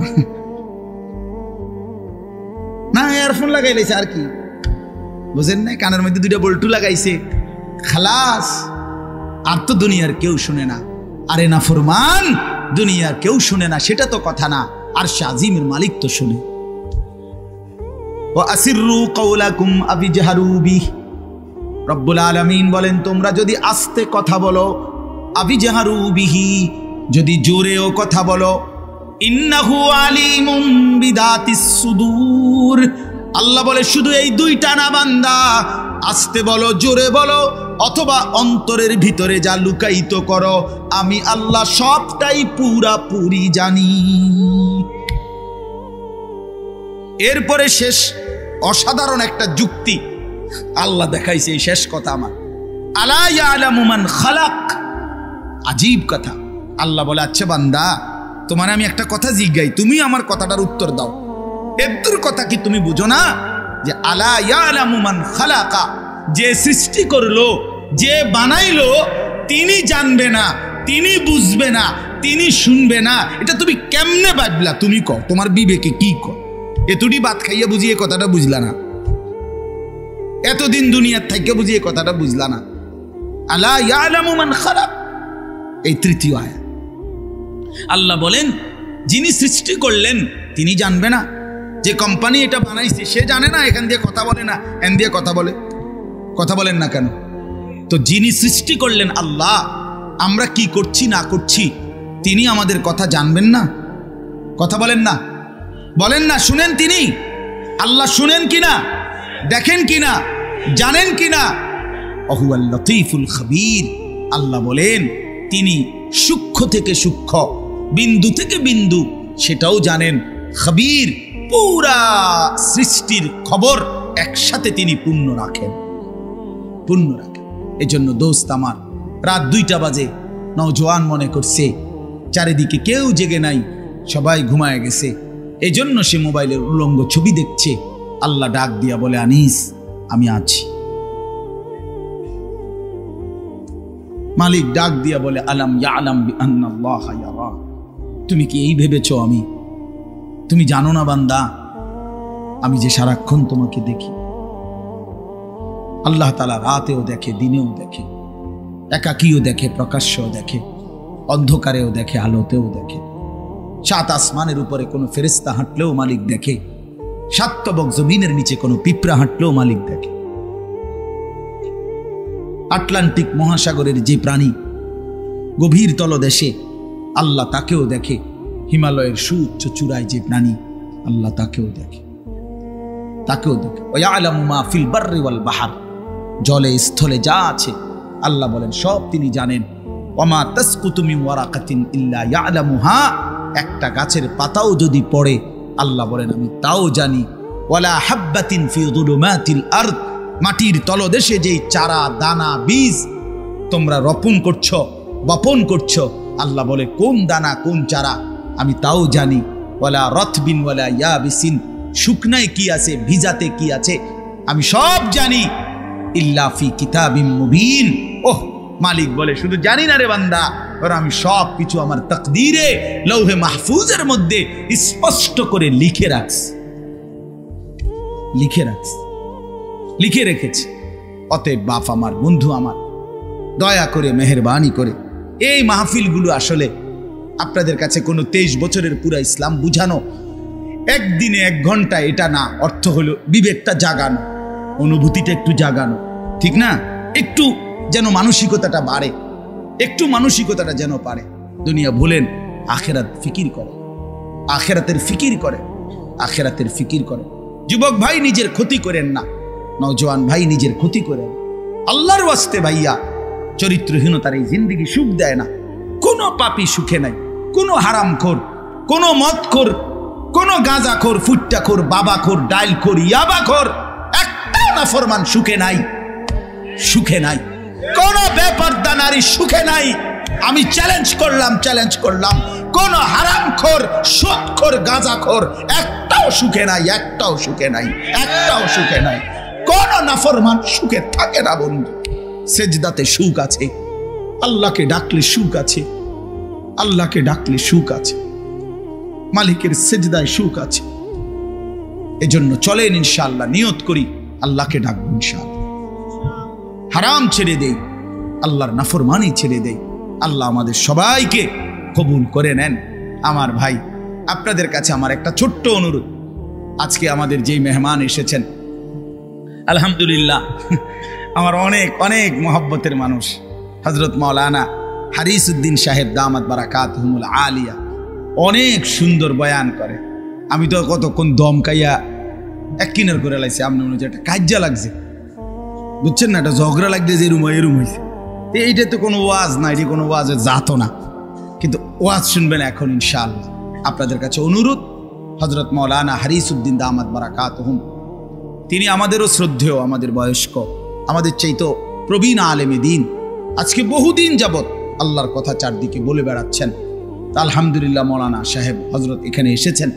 ইয়ারফোন লাগাইলেছে আর কি, বুঝেন না? কানের মধ্যে দুইটা বল্টু লাগাইছে, খালাস, আর তো দুনিয়ার কেউ শুনে না। আরে না ফরমান, দুনিয়ার কেউ শুনে না সেটা তো কথা না, আর শাজিমের মালিক তো শুনে। ওয়া আসিররু কাওলাকুম আবিজহারু বিহি, রব্বুল আলামিন বলেন, তোমরা যদি আস্তে কথা বলো, আবিজহারু বিহি, যদি জোরেও কথা বলো, ইন্নাহু আলিমুম বিদাতিস সুদূর, আল্লাহ বলে শুধু এই দুইটা না বান্দা, আস্তে বলো, জোরে বলো, অথবা অন্তরের ভিতরে যা লুকায়িত করো, আমি আল্লাহ সবটাই পুরাপুরি জানি। এরপরে শেষ অসাধারণ একটা যুক্তি আল্লাহ দেখাইছে, এই শেষ কথা আমার, আলা ইয়ালামু মান খালাক, আজীব কথা। আল্লাহ বলে, আচ্ছা বান্দা, তোমার আমি একটা কথা জিজ্ঞাই, তুমি আমার কথাটার উত্তর দাও। এর কথা কি তুমি বুঝো না যে আলা ইয়ালামু মান খালাকা, যে সৃষ্টি করলো, যে বানাইলো, তিনি জানবে না, তিনি বুঝবে না, তিনি শুনবে না, এটা তুমি কেমনে ভাবলা? তুমি কও, তোমার বিবেকে কি কও? এতটি ভাত খাইয়া বুঝিয়ে কথাটা বুঝলা না, এতদিন দুনিয়ার থেকে বুঝিয়ে কথাটা বুঝলা না। আলা ইয়ালামু মান খালাক, এই তৃতীয় আয়াত। আল্লাহ বলেন, যিনি সৃষ্টি করলেন তিনি জানবে না? যে কোম্পানি এটা বানাইছে সে জানে না এখান দিয়ে কথা বলে না, এন দিয়ে কথা বলে? কথা বলেন না কেন? তো যিনি সৃষ্টি করলেন আল্লাহ, আমরা কি করছি না করছি তিনি আমাদের কথা জানবেন না? কথা বলেন না, বলেন না, শুনেন তিনি? আল্লাহ শুনেন কিনা, দেখেন কিনা, জানেন কিনা? অহুয়াল লতীফুল খবীর, আল্লাহ বলেন তিনি সূক্ষ্ম থেকে সূক্ষ্ম, বিন্দু থেকে বিন্দু সেটাও জানেন। খবীর, পুরা সৃষ্টির খবর একসাথে তিনি পূর্ণ রাখেন। এজন্য দোস্ত আমার, রাত 2টা বাজে, নওজোয়ান মনে করছে চারিদিকে কেউ জেগে নাই, সবাই ঘুমায় গেছে, এজন্য সে মোবাইলের উলঙ্গ ছবি দেখছে। আল্লাহ ডাক দিয়া বলে, আনিস আমি আছি। মালিক ডাক দিয়া বলে, আলাম ইয়ালাম বিআন্নাল্লাহা ইয়ারা, তুমি কি এই ভেবেছো তুমি জানো না বান্দা, আমি যে সারাক্ষণ তোমাকে দেখি। আল্লাহ তাআলা রাতেও দেখে, দিনেও দেখে, একাকীও দেখে, প্রকাশ্যও দেখে, অন্ধকারেও দেখে, আলোতেও দেখে। 7 আসমানের উপরে কোনো ফেরেশতা হাঁটলেও মালিক দেখে, 7 তবক জমিনের নিচে কোনো পিঁপড়া হাঁটলেও মালিক দেখে। আটলান্টিক মহাসাগরের যে প্রাণী গভীর তলদেশে, আল্লাহ তাকেও দেখে। হিমালয়ের সুউচ্চ চূড়ায় যে প্রাণী, আল্লাহ তাকেও দেখে। ওয়ায়ালামু মা ফিল বাররি ওয়াল বাহর, জলে স্থলে যা আছে আল্লাহ বলেন সব তিনি জানেন। ওয়ামা তাসকুতু মিন ওয়ারাকাতিন ইল্লা ইয়ালামুহা, একটা গাছের পাতাও যদি পড়ে আল্লাহ বলেন আমি তাও জানি। ওয়ালা হাব্বাতিন ফি যুলুমাতিল আরদ, মাটির তলদেশে যেই চারা দানা বীজ তোমরা রোপণ করছো, বপন করছো, আল্লাহ বলে কোন দানা কোন চারা আমি তাও জানি। ওয়ালা রতবিন ওয়ালা ইয়াবিসিন, শুকনায় কি আছে ভিজাতে কি আছে আমি সব জানি। ইল্লা ফি কিতাবিম মুবিন, ওহ মালিক বলে শুধু জানি না রে বান্দা, আর আমি সব কিছু আমার তাকদীরে লৌহে মাহফুজের মধ্যে স্পষ্ট করে লিখে রেখেছি। অতএব বাপ আমার, বন্ধু আমার, দয়া করে মেহেরবানি করে এই মাহফিলগুলো আসলে আপনাদের কাছে কোনো 23 বছরের পুরা ইসলাম বুঝানো, একদিনে 1 ঘন্টা, এটা না। অর্থ হলো বিবেকটা জাগানো, অনুভূতিটা একটু জাগানো, ঠিক না? একটু যেন মানসিকতাটা বাড়ে, একটু মানসিকতাটা যেন পারে। দুনিয়া ভুলেন, আখেরাত ফিকির করে, আখেরাতের ফিকির করে, আখেরাতের ফিকির করে। যুবক ভাই নিজের ক্ষতি করেন না, নওজোয়ান ভাই নিজের ক্ষতি করেন। আল্লাহর ওয়াস্তে ভাইয়া, চরিত্রহীনতার এই জিন্দেগি সুখ দেয় না। কোনো পাপী সুখে নাই, কোনো হারামখোর, কোনো মদখোর, কোনো গাঁজাখোর, ফুট্টাখোর, বাবাখোর, ডাইলখোর, ইয়াবাখোর, একটা নাফরমান সুখে নাই, সুখে নাই। কোন বেপরদা নারী সুখে নাই। আমি চ্যালেঞ্জ করলাম, কোন হারামখোর, সুদখোর, গাঁজাখোর একটাও সুখে নাই, একটাও সুখে নাই, একটাও সুখে নাই। কোন নাফরমান সুখে থাকে না বন্ধু। সেজদাতে সুখ আছে, আল্লাহকে ডাকলে সুখ আছে, আল্লাহকে ডাকলে সুখ আছে, মালিকের সেজদায় সুখ আছে। এজন্য চলেন ইনশাআল্লাহ, নিয়ত করি আল্লাহকে ডাকবো ইনশাআল্লাহ। হারাম ছেড়ে দেই, আল্লাহর নাফরমানি ছেড়ে দেই। আল্লাহ আমাদের সবাইকে কবুল করে নেন। আমার ভাই, আপনাদের কাছে আমার একটা ছোট্ট অনুরোধ। আজকে আমাদের যেই মেহমান এসেছেন, আলহামদুলিল্লাহ, আমার অনেক অনেক মহব্বতের মানুষ, হযরত মাওলানা হারিসউদ্দিন সাহেব দামাত বারাকাতুহুমুল আলিয়া, অনেক সুন্দর বয়ান করে। আমি তো কতক্ষণ দমকাইয়া এক কিনার করে লাইছি, আপনি মনে হচ্ছে একটা কাজ্জা লাগছে, বুঝছেন না? একটা ঝগড়া লাগছে যে এরুম হয়েছে। এইটা তো কোনো ওয়াজ না, এটি কোনো ওয়াজের জাতও না, কিন্তু ওয়াজ শুনবেন এখন ইনশাআল্লাহ। আপনাদের কাছে অনুরোধ, হযরত মাওলানা হারিসউদ্দিন দামাত বারাকাতুহুম, তিনি আমাদেরও শ্রদ্ধেয়, আমাদের বয়স্ক, আমাদের চাইতো প্রবীণ আলেমে দ্বীন। আজকে বহুদিন যাবৎ আল্লাহর কথা চারদিকে বলে বেড়াচ্ছেন। আলহামদুলিল্লাহ, মাওলানা সাহেব হযরত এখানে এসেছেন।